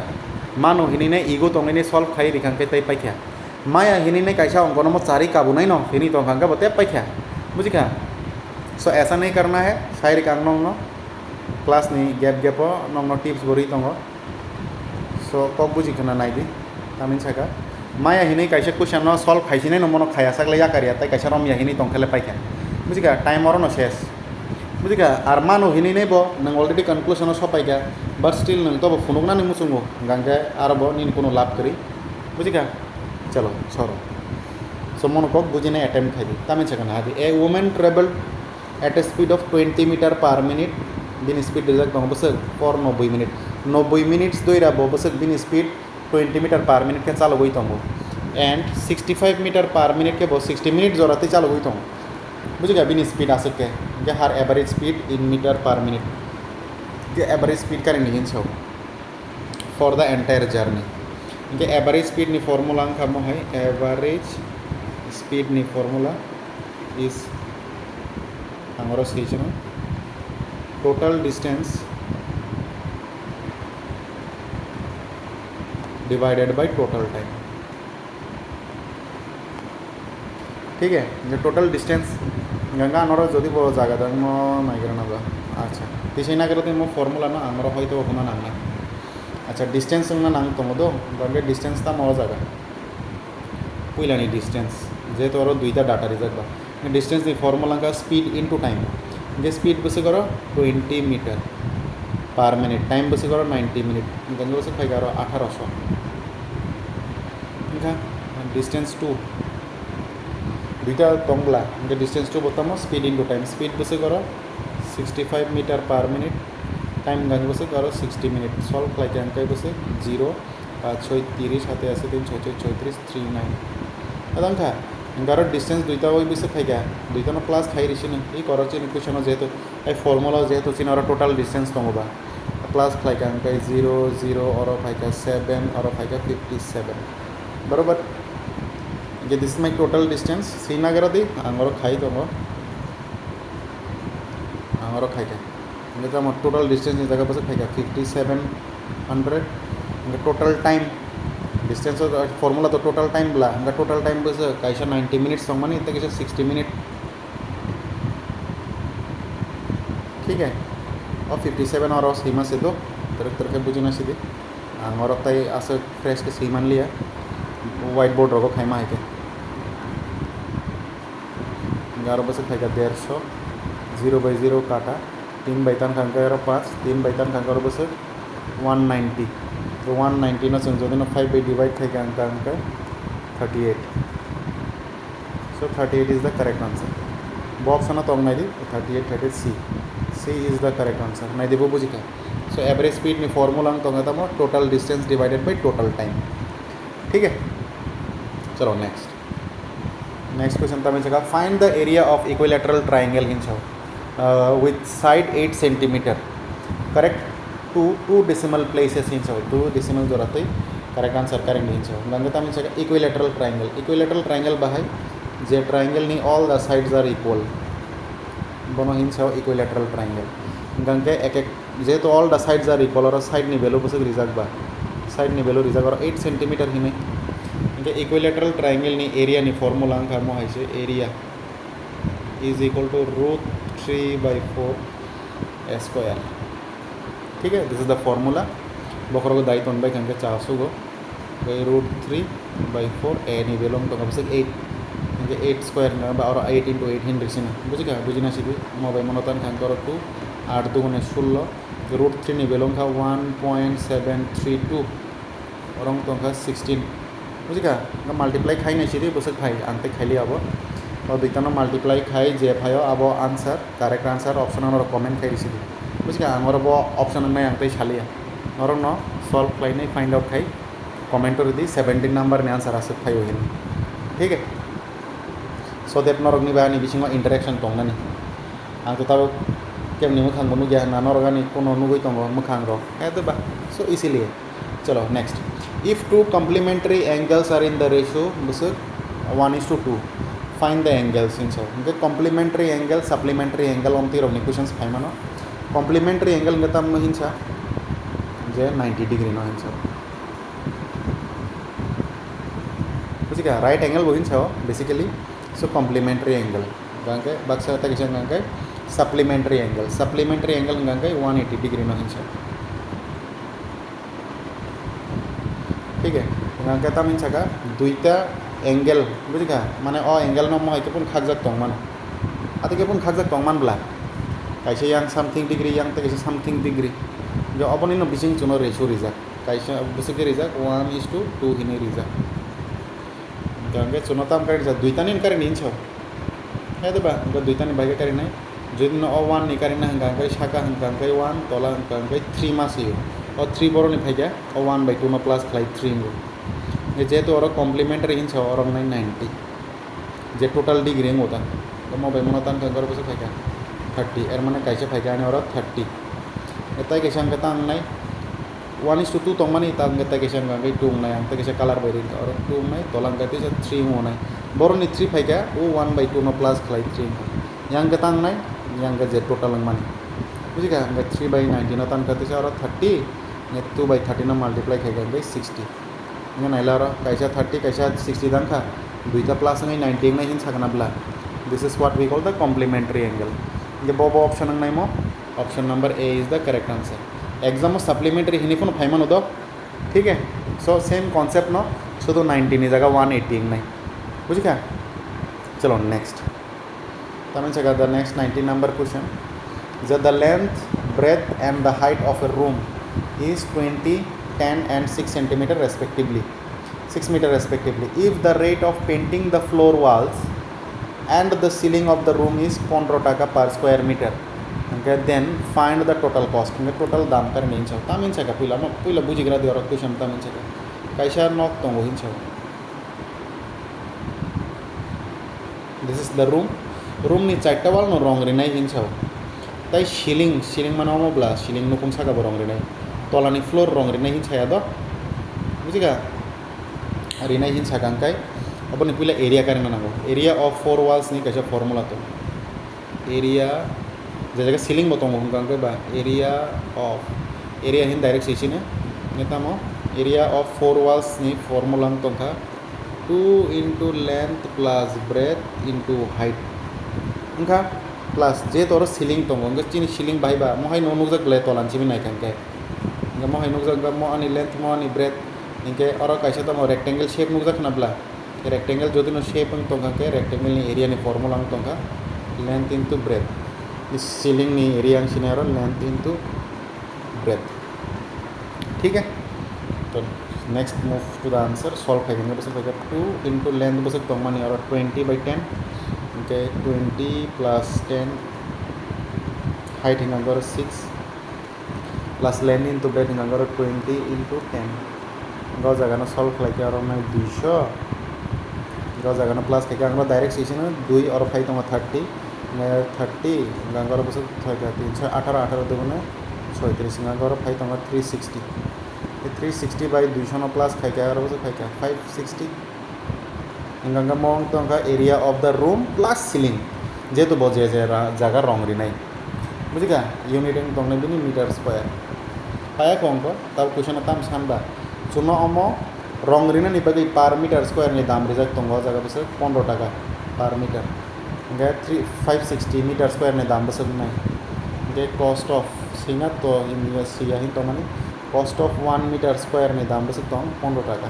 मानो हिनी ने ईगो तो मैंने सॉल्व खाई रिखां के तई पाइख्या माया हिनी ने कैसा अंकों में चारी काबू नहीं नो हिनी तो हंगा बते पाइख्या बुझी का सो ऐसा नहीं करना है साइड का नो क्लास नहीं गैप गैप नो टिप्स बोरी तो सो कब बुझी खाना नाई दी तामिन छका माया हिनी कैसे क्वेश्चन नो सॉल्व खाइसी नहीं नो मनो खाया सकले या करिया तई कैसा रम या हिनी तो खेले पाइख्या बुझी का टाइम और नो शेष बुझी का आर मानो हिनी नहीं बो नंग ऑलरेडी कंक्लूजन सब पाइख्या बट स्टिल नंग तो फुनुगना नहीं मुसुंगो गंगे आर बो नीन कोनो लाभ करी बुझी का चलो छोड़ो सो मन को बुझने अटेम्प्ट खाई तामिन छका ना a women travel at a speed of 20 metre per minute बिन स्पीड रिजल्ट दो बस फॉर 90 मिनट्स दो बो बस बिन स्पीड 20 मीटर पर मिनट के चालू गई तो एंड 65 मीटर पर मिनट के बो 60 मिनट जोराते चालू गई तो बुझेगा बिन स्पीड आ सके ये हर average speed in metre per minute ये एवरेज स्पीड का नहीं छो फॉर द एंटायर जर्नी इनके एवरेज स्पीड नि फॉर्मूला खामो है एवरेज स्पीड नि फॉर्मूला इज आंगरो स्टेशन total distance divided by total time ठीक है जो टोटल डिस्टेंस गंगा आनरो जदि वो जागा दं मो नागिरना बा अच्छा तिसे नागिरते मो फॉर्मूला ना आंगरो होयतो होना नांगना अच्छा डिस्टेंस ना नांग तंगो दो गंगे डिस्टेंस ता मो जागा पुइलानी डिस्टेंस जे तोरो दुईटा डाटा रिजल्ट बा डिस्टेंस नि फॉर्मूला का स्पीड इनटू टाइम जे स्पीड बसे करो 20 मीटर पर मिनिट टाइम बसे करो 90 मिनिट गंगे बसे फाइ करो 1800 इनका डिस्टेंस टू दुईटा तंगला इनके डिस्टेंस टू बतामो स्पीड इनटू टाइम स्पीड बसे करो 65 metre per minute time Gange बसे करो 60 मिनिट सल्व खालायते अंके बसे 0 5 6 30 हाते आसे 3 6 34 39 अदंखा इंगारो डिस्टेंस दुईटा वही बसे फाइगा दुईटा न प्लस खाई रिसिन ई करछि इक्वेशन जेहेतु ए फॉर्मूला जेहेतु चिन और टोटल डिस्टेंस तंगोबा प्लस खाइका अंके 0 0 और फाइका 7 और फाइका 57 बरोबर ये दिस माई टोटल डिस्टेंस श्रीनगर दी आंगरो खाई दो आंगरो खाई क्या तो टोटल डिस्टेंस इस जगह पर खाई 5700 टोटल टाइम डिस्टेंस फॉर्मूला तो टोटल टाइम बोला टोटल टाइम बस कैसा 90 मिनिट्स संग इतना कैसे 60 मिनिट ठीक है और 57 और सीमा से दो तरह तरह के बुझी ना सीधे आंगरो तय आसे फ्रेश के सीमान लिया व्हाइट बोर्ड रखो खाई माँ है 11 बसे खाई 150 0 बाई 0 काटा 3 बाई 3 खांकर 5 3 बाई 3 खांकर बस 190 तो 190 ना संजो ना 5 बाई डिवाइड खाई अंक अंक 38 so 38 is the correct answer बॉक्स ना तो नहीं 38 38 सी इज द करेक्ट आंसर नहीं देव बुझी का सो एवरेज स्पीड में फॉर्मूला तो total distance divided by total time ठीक है चलो नेक्स्ट क्वेश्चन तमें जगह find the area of equilateral triangle हिंचाओ with side 8 centimetre correct to decimal places हिंचाओ 2 डेसिमल जो रहते करेक्ट आंसर करेक्ट हिंचाओ गंगे तमें जगह इक्विलैटरल ट्रायंगल बाहाय जे ट्रायंगल नी all the sides are equal बनो हिंचाओ इक्विलैटरल ट्रायंगल गंगे एक जे तो all the sides are equal और साइड नी वैल्यू बस रिजल्ट बा साइड नी वैल्यू रिजल्ट और 8 सेंटीमीटर ही नहीं इक्विलैटरल ट्रायंगल नी एरिया नी फॉर्मूला खामो है area is equal to √3/4 square ठीक है दिस इज द फॉर्मूला बखर को दायित्व बाई खांगे 400 गो √3/4 ए नी वेलो तो कम से 8 8 स्क्वायर और 8 × 8 हिंड रिसिना बुझिका बुझिना सीधी मोबाइल मनोतान खांकर 2 8 2 × 16 √3 नी वेलो खा 1.732 और तो 16 बुझिका मल्टीप्लाई खाई नहीं सीधी बस खाई आंते खाई अब और दुईटानो मल्टीप्लाई खाई जे भाई अब आंसर करेक्ट आंसर ऑप्शन और कमेंट खाई सीधी बुझिका आंगर अब ऑप्शन में आंते छालिया और न सॉल्व खाई नहीं फाइंड आउट खाई कमेंट दी 17 नंबर ने आंसर आसे खाई हुई ठीक है सो देट नरगनी बानी बिसिंग इंटरेक्शन दंगनी आं तो तब केमनी मोखांगो नुगिया ना नरगानी कोनो नुगै दंगो मोखांग तो बा सो इसीलिए चलो next if two complementary angles are in the ratio बस 1:2 find the angles in so the complementary angle supplementary angle on the equations फाइ मानो complementary angle गता म हिंसा जे 90 डिग्री न हिंसा बुझि का राइट एंगल वो हिंसा बेसिकली सो complementary angle गंगे बक्सा त किसन गंगे supplementary angle गंगे 180 डिग्री न हिंसा ठीक है गंगे ता मीन सका दुईटा एंगल बुझिका माने एंगल न मय केपुन खागजाक तंगमान आते केपुन खागजाक तंगमान ब्ला कैसे yang something degree yang कैसे something degree जो अपनी न बिसिंग चुनो रेशो रिजा कैसे बुसे के रिजा 1:2 हिने रिजा गंगे चुनो ताम कर रिजा दुईटा नि कर निन छ है तो बा दुईटा नि बागे कर नहीं যদি ন 1 नि कर ना गंगे शाका गंगे 1 तोला गंगे 3 मासियो और 3 बरो नि फाइगा 1/2 न प्लस खाइ 3 ये जेहेतु और कॉम्प्लीमेंट्री हिंसा और 90 जे टोटल डिग्री होता तो मैं भाई मनोतान कंकर बस फाइका 30 एर माने कैसे फाइका और 30 एता कैसे अंकता नहीं 1:2 tongmani tam gata kesa ngai 2 nai ang ta kesa color bairing or 2 nai tolang gati 3 mo nai boroni 3 phaika o 1/2 no plus khlai 3 yang gatang nai yang ga je total ang mani bujika ngai 3/19 no tan gati or 30 ngai 2/30 no multiply khaika ngai 60 ngai naila ro kaisa 30 kaisa 60 dang kha duita plus ngai 90 nai hin sakana bla this is what we call the complementary angle the bobo option ang nai mo option number A is the correct answer exam supplementary हिनी फाइमान दो ठीक है so same concept no शुद्ध 90 जगह 180 नहीं बुझ क्या चलो नेक्स्ट तमें जगह the next 19 number question the length breadth and the height of A room is 20 10 and 6 centimeter respectively 6 meter respectively if the rate of painting the floor walls and the ceiling of the room is 15 taka per square meter okay then find the total cost okay total दाम कर नहीं चाहो तामिन चका पुला बुझी गरा दियो question Tamin चका कैसा नॉक तो हिन चाहो दिस इज द रूम नि चारटा वाल नो रंग रे नाही हिन चाहो ताई सीलिंग मानो मोब्ला सीलिंग नो कुंसा का रंग रे नाही तोलानी फ्लोर रंग रे नाही हिन छाया दो बुझिगा रे नाही हिन छागां काय अपन पुला एरिया करना नागो एरिया ऑफ 4 walls नि कैसा फार्मूला तो एरिया जैसे सीलिंग बताऊँ हमको बा एरिया हिन डायरेक्ट सीसी ने नेतामो एरिया ऑफ 4 walls नि फॉर्मूला तो का 2 into length plus breadth into height उनका प्लस जे तोर सीलिंग तो उनका चीनी सीलिंग भाई बा मोहाई नो नुक जग ले तोलान चिमी नाइक के उनका मोहाई नुक जग मो अनि लेंथ मो अनि ब्रेथ इनके और कैसे तो मो रेक्टेंगल शेप नुक जग नबला रेक्टेंगल जो दिन शेप तो के रेक्टेंगल नि एरिया नि फॉर्मूला तो का लेंथ into breadth इस सीलिंग नी एरिया सिनेरो लेंथ इनटू ब्रेथ ठीक है तो next move to the answer solve करेंगे बस 2 into लेंथ बस तो मानी और 20/10 ओके 20 plus 10 हाइट हिंगा 6 प्लस लेंथ इनटू ब्रेथ हिंगा 20 into 10 गो जगह ना सॉल्व करके और मैं 200 गो जगह ना प्लस करके हम डायरेक्ट सीसी ना 2 और 5 तो 30 30 गंगार बस 318 दुगुने 36 गंगार 5 तो 360 360/200 no प्लस खाई क्या बस खाई क्या 560 गंगा मोंग तो area of the room plus ceiling जेतु बजे जगह रंग री नहीं बुझी क्या यूनिट तो मीटर स्क्वायर पाया कौन को तब क्वेश्चन तम सानबा चुनो अमो रंग री नहीं बगी पर मीटर स्क्वायर नहीं दाम रिजल्ट तो जगह बस 15 टाका पर मीटर 560 मीटर स्क्वायर ने दाम बस नहीं कॉस्ट ऑफ सिंगा तो सिया ही तो मानी कॉस्ट ऑफ 1 मीटर स्क्वायर ने दाम बस तो 15 टाका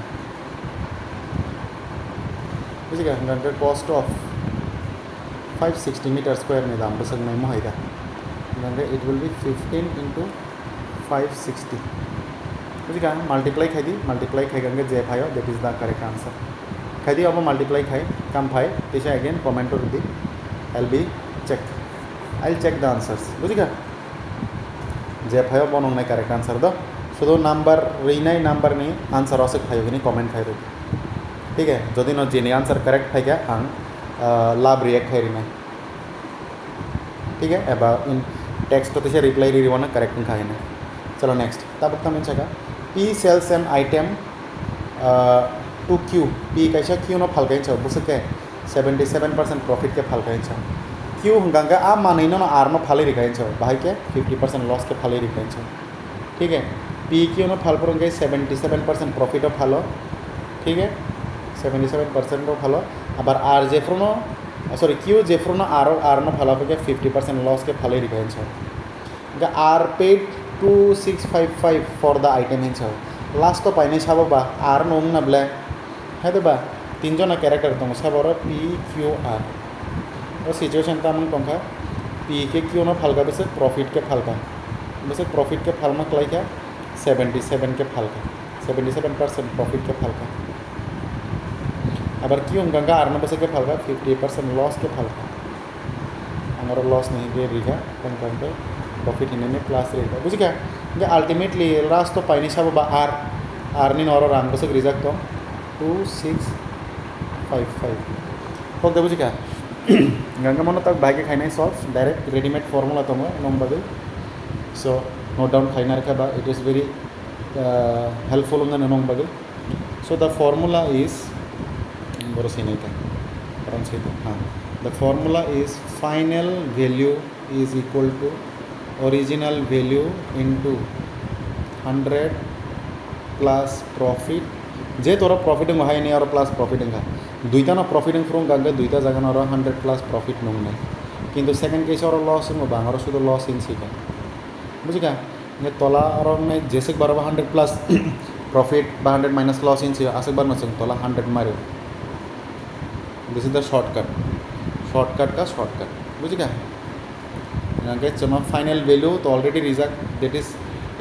बुझिएगा कॉस्ट ऑफ 560 मीटर स्क्वायर ने दाम बस नहीं मोहेगा इट विल बी 15 into 560 बुझिएगा मल्टीप्लाई खाई गंगे जे फायो that is the correct answer खाई दी अब मल्टीप्लाई खाई कम फाई तीसरा अगेन कमेंट कर दी I'll check the answers बुझिगा जे फायो बनो नहीं करेक्ट आंसर दो शुद्ध नंबर रीनाई नंबर नहीं आंसर असे खायो कि कमेंट खाई दो ठीक है जो दिन जेने आंसर करेक्ट खाई क्या आं लाभ रिएक्ट खाई रीनाई ठीक है एबा इन टेक्स्ट तो रिप्लाई री रिवाना करेक्ट खाई ना चलो नेक्स्ट तब तक मिल सका P sells an item to Q P कैसा Q नो फल कहीं बुझ के 77% प्रॉफिट के फल कहीं क्यों गंगा आप मानी ना आर नो फाले रिकाइन भाई के 50% लॉस के फाले रिकाइन ठीक है पी क्यों नो फाल पर 77% प्रॉफिट फालो ठीक है 77% फालो अब आर जेफ्रो नो सॉरी क्यों जेफ्रो नो आर नो फाला पर 50% लॉस के फाले रिकाइन are paid 2655 for the item हिंसा लास्ट तो पाइने छाबो बा आर नो नबले है तो बा तीन जना कैरेक्टर दो सब पी क्यू आर और सिचुएशन तो हम टंका पी के क्यू ना फालका बस प्रॉफिट के फालका बस प्रॉफिट के फाल में क्लाई क्या 77 के फालका 77% प्रॉफिट के फालका अब क्यों गंगा आर बस के फालका 50% लॉस के फालका हमारा लॉस नहीं दे रिगा कम प्रॉफिट इन्हें प्लस रहेगा बुझ क्या अल्टीमेटली लास्ट तो पाइनी सब आर नी और राम बस रिजल्ट तो 2655 ओके बुझ क्या गंगा मन तक भाई के खाई सॉल्व डायरेक्ट रेडीमेड फॉर्मूला तो नम बदल सो नोट डाउन खाई रखा it is very helpful unga nanong bagil. So the formula is the formula is final value is equal to original value into 100 plus profit. जे तोरा profit high नहीं और plus profit का दुईटा ना profit from गागे दुईटा जगह और 100 प्लस प्रॉफिट नंगे किंतु सेकंड केस और लॉस बांग और शुद्ध लॉस इन सीखा बुझिका ये तला और मैं जैसे बार 100 प्लस प्रॉफिट 100 माइनस लॉस इन सी आसे बार नसंग तला 100 मारो दिस इज द शॉर्टकट का शॉर्टकट बुझिका गागे चमा फाइनल वैल्यू तो already result that is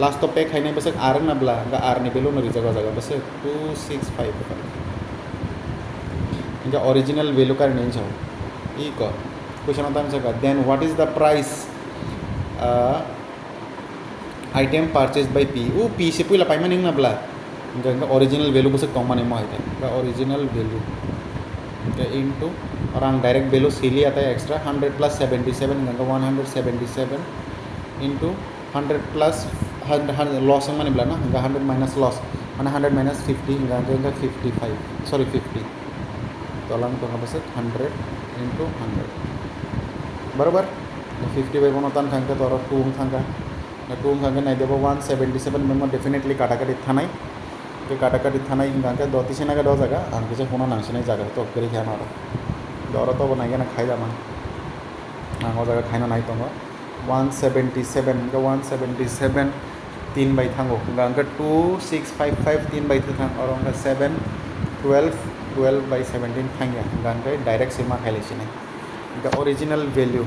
last तो पे खाई बस आर नाब्ला आर नि वैल्यू रिजर्व जगह बस 265 इनका ओरिजिनल वैल्यू का नहीं छो ई को क्वेश्चन होता है then what is the price item purchase by P वो पी से पुला पाइमा नहीं नाब्ला इनका ओरिजिनल वैल्यू बस कम माने मा है ओरिजिनल वैल्यू इनका इनटू और आंग डायरेक्ट वैल्यू सीली आता है एक्स्ट्रा 100 प्लस 77 इनका 177 इनटू 100 प्लस 100 लॉस माने बला ना 100 माइनस लॉस माने 100 माइनस 50 इनका 55 सॉरी 50 तो अलग तो बस 100 इनटू 100 बराबर 50 बाई बनो तान खांगे तो और 2 खांगा 2 खांगे नहीं देबो 177 में डेफिनेटली काटाकाटी थानाई तो काटाकाटी थानाई इनका दो तीन ना दो जगह आंके से होना नांसने जगह तो करी खाना और दौर तो बनाइए ना खाई जामा आंगो जगह खाना नहीं तो 177 का 177 3 बाई थांगो गांगा 2655 3 बाई थांग और उनका 7 12 बाई 17 थांगे गांगा डायरेक्ट सीमा खाई लेसी नहीं इनका ओरिजिनल वैल्यू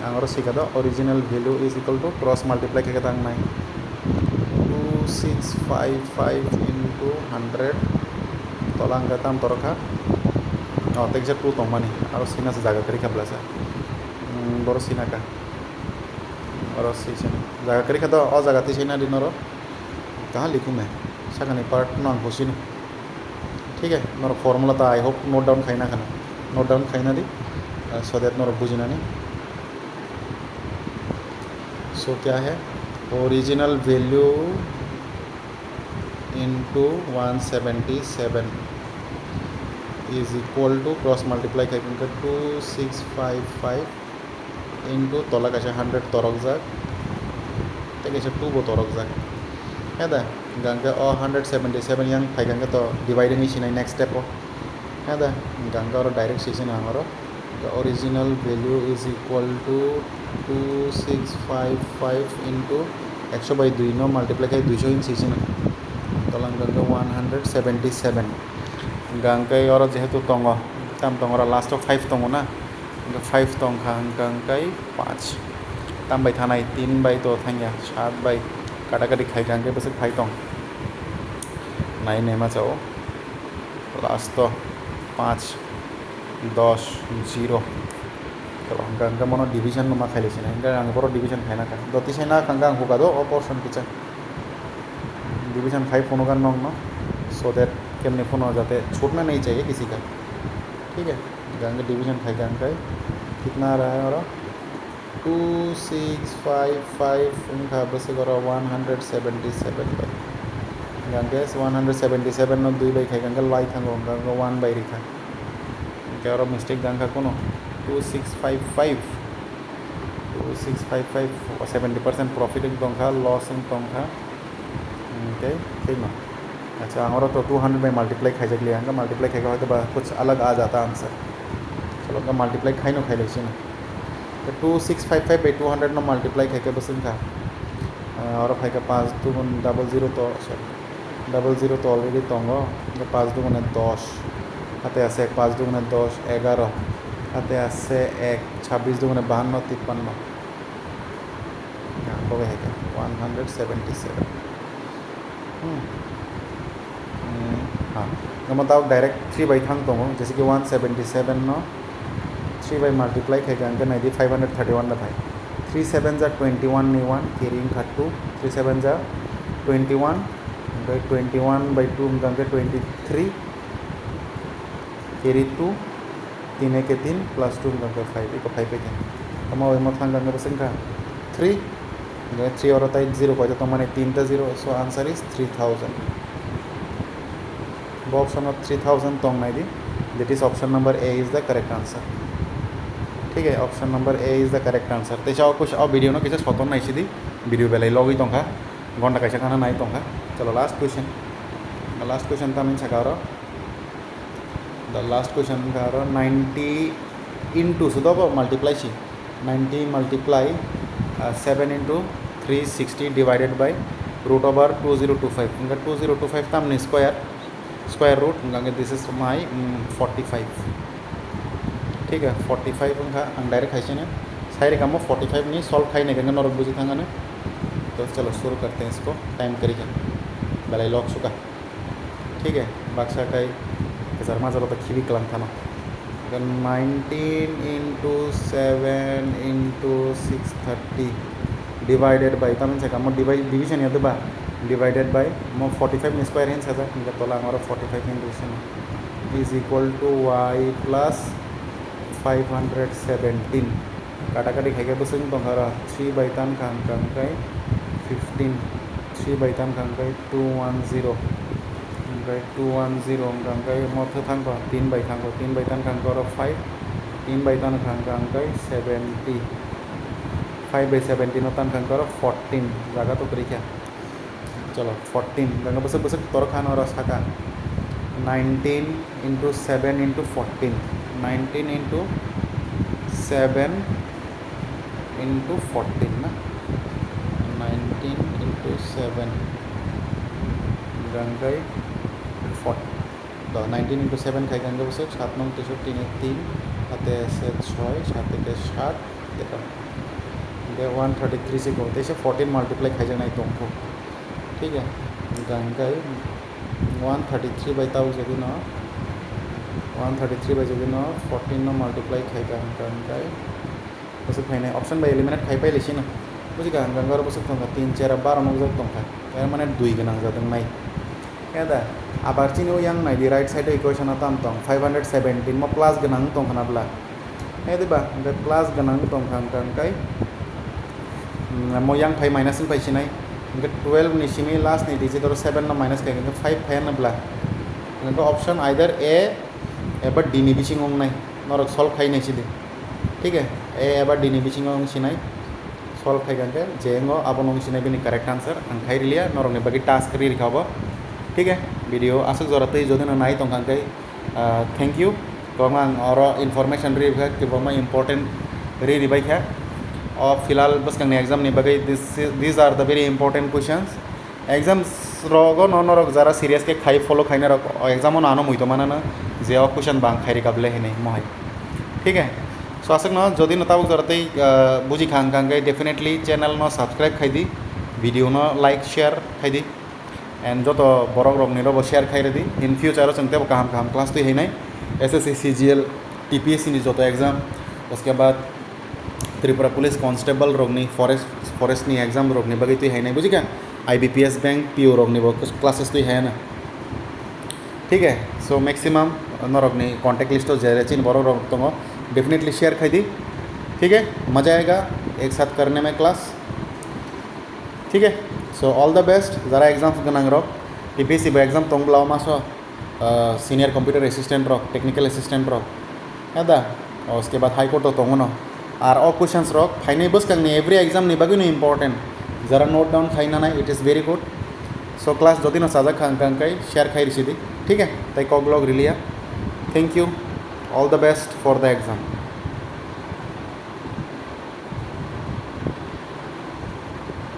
आंगरो सीखा दो original value is equal to cross multiply के तांग नाइन 2655 इंटू 100 तोलांगा ताम तोरखा और तक जब 2 तो मानी और सीना से जागा करी खबला सा बरो सीना का और सीना जागा करी खा तो और जागा ती सीना दिन और कहाँ लिखूँ मैं सका नहीं पार्ट नॉन होशी ठीक है नोर फॉर्मूला तो आई होप नोट डाउन खाई ना खाना नोट डाउन खाई ना दी सो दैट नोर बुझना नहीं सो क्या है original value into 177 is equal to cross multiply करेंगे 2655 इंटू तोला कैसे 100 तोरक जाक ते कैसे 2 बो तोरक जाक है दा गंगा और 177 यंग फाइ गंगा तो डिवाइडिंग इसी नहीं नेक्स्ट स्टेप है दा गंगा और डायरेक्ट सीजन हमारा original value is equal to 2655 into 100 by 2 नो मल्टीप्लाई कर 200 इन सीजन तोला गंगा 177 गंगा और जेहेतु तंग तम तंग लास्ट 5 तंग ना 5 तंग गंगा 5 तम बाई थाना 3 बाई तो थांगे 7 बाई काटाकाटी खाई गंगा बस 5 तंग 9 नेमा चाओ लास्ट तो 5 10 0 तो गंगा मनो डिविजन नमा खाई लेसी ना आंग पर डिविजन खाई ना का दती से ना गंगा होगा दो अपोर्शन किचा डिविजन खाई फोन का नंग ना सो दैट केमने फोन हो जाते छूटना नहीं चाहिए किसी का ठीक है गंगा डिवीजन खाई गंगा कितना आ रहा है और 2655 उनका बस करो 177 बाई गंगा 177 नो 2 बाई खाई गंगा लाई थांगो गंगा 1 बाई रिखा क्या और मिस्टेक गंगा कोनो 2655 70% प्रॉफिट तंखा लॉस तंखा ओके ठीक ना अच्छा हमारा तो 200 में मल्टीप्लाई खाई जगली आएगा मल्टीप्लाई खाएगा तो कुछ अलग आ जाता आंसर चलो का मल्टीप्लाई खाई नो खाई लेसी ना तो 2655 बाई 200 नो मल्टीप्लाई खाई के बस इनका और खाई का 5 2 00 तो सॉरी 00 तो ऑलरेडी तंगो 5 2 10 हाथे आसे 5 2 10 11 हाथे आसे 1 26 2 52 53 हो गया है क्या 177 हाँ बताओ डायरेक्ट 3 बाई थांग दो जैसे कि 177 नो 3 बाई मल्टीप्लाई खाई गंगा नहीं 531 ना भाई 3 7 जा 21 नहीं 1 कैरिंग खा 2 3 7 जा 21 बाई 2 गंगा 23 कैरी 2 3 के 3 प्लस 2 गंगा 5 को 5 पे क्या कमा वही मत गंगा बस इनका 3 3 और 0 कहते तो मैंने 3टा 0 सो आंसर इज 3000 वो ऑप्शन 3000 तो नहीं दी that is option number A is the correct answer ठीक है option number A is the correct answer तेजा कुछ और वीडियो ना किसी सतन नहीं दी वीडियो बेले लगी तंखा घंटा कैसे खाना नहीं तंखा चलो लास्ट क्वेश्चन था मीन सका द लास्ट क्वेश्चन का 90 into so the multiply 90 multiply 7 into 360 divided by root over 2025 ఇంకా 2025 tamni square root ఇంకా this is my 45 ठीक है 45 ఇంకా डायरेक्ट खाइसे ने सारे काम 45 नहीं सॉल्व खाई नहीं गंगा नरक बुझी थांगा ने तो चलो शुरू करते हैं इसको टाइम करिए बेलाई लॉक सुका ठीक है बाक्सा काई ज़रमा ज़रा तक खीवी कलम था ना 19 into 7 into 630 divided by तमिन से काम डिवीजन याद बा डिवाइडेड बाय मो 45 स्क्वायर है सजा इनका तोला हमारा 45 in division is equal to y plus 517 काटा काटी खाई बस तो हरा 3 बाई तान खान काई 15 3 बाई तान खान काई 210 210 angkai motor thangko 3 by thangko 3 by tan thangko 5 3 by tan thangko angkai 70 5 by 70 no tan thangko 14 jaga to kerja चलो 14 गंगा बस बस तोर खान और सका 19 into 7 into 14 19 into 7 into 14 ना 19 into 7 गंगाई 19 into 7 खाई गंगा बस 7 नौ 3 3 हाथे से 6 7 के 7 देखा दे 133 से बोलते हैं 14 मल्टीप्लाई खाई जाना है तुमको ठीक है गंगा 133 बाई ताऊ जगह ना 133 बाई जगह ना 14 ना मल्टीप्लाई खाई गंगा बस खाई ऑप्शन बाई एलिमिनेट खाई पाई लेसी ना बुझी गंगा बस 3 4 12 नौ जग तुम खाई मैंने 2 गना जाते नहीं क्या आबार चिनो yang नाई दी राइट साइड इक्वेशन आता हम 517 म प्लस गनांग तो खनाब्ला ए दिबा ओमफ्राय प्लस गनांग तो खांखांखाय म yang 5 माइनस इन पाइसिनाय ओमफ्राय 12 नि सिमी लास्ट नि डिजिट और 7 ना माइनस खाय 5 फायनब्ला ओमफ्राय ऑप्शन आइदर ए एबा डी नि बिसिं ओं नाय नरक सॉल्व खाय नाय सिदि ठीक है ए एबा डी नि बिसिं ओं सिनाय सॉल्व खाय गंगे जेंगो आबो नों सिनाय बिनि करेक्ट आंसर आं खाय रिलिया नरक नि बाकी टास्क रि रिखाबो ठीक है वीडियो आसक जरूरत जो दिन नाई तो थैंक यू तो और इन्फॉर्मेशन री कि इम्पोर्टेंट री रिबाई है और फिलहाल बस कंगे एग्जाम नहीं बगई this are the very important questions exams रगो नरक जरा सीरियस के खाई फॉलो खाई रख एग्जामो नानो मुई तो माना जे क्वेश्चन बांग खाई रिकाबले है नहीं महाई ठीक है सो आसक न जो दिन ताबक जरूरत बुझी खांगे डेफिनेटली चैनल न सब्सक्राइब खाई दी वीडियो न लाइक शेयर खाई दी एंड जो तो बरक रंग निरब शेयर खाई दी इन फ्यूचर चंते काम काम क्लास तो है नहीं SSC CGL TPSC नि जो तो एग्जाम उसके बाद त्रिपुरा पुलिस कांस्टेबल रोगनी फॉरेस्ट नि एग्जाम रोगनी बगी तो है नहीं बुझी क्या IBPS बैंक PO रोगनी वो कुछ क्लासेस तो है ना ठीक है सो मैक्सिमम न रोगनी कॉन्टैक्ट लिस्ट तो जेरेचिन बरक रोग तो डेफिनेटली शेयर खाई दी ठीक है मज़ा आएगा एक साथ करने में क्लास ठीक है सो ऑल द बेस्ट जरा एग्जाम गनांग रख TPSC एग्जाम तंगब्ला मासो सीनियर कंप्यूटर असिस्टेंट रख टेक्निकल असिस्टेंट रख है और उसके बाद हाई कोर्ट तो न और क्वेश्चंस रख फाइने बस कंग एवरी एग्जाम नहीं बगी इम्पोर्टेंट जरा नोट डाउन खाई ना it is very good so class जो दिन साजा खाई शेयर खाई रिसी ठीक है तई कॉग लॉग रिलिया thank you all the best for the exam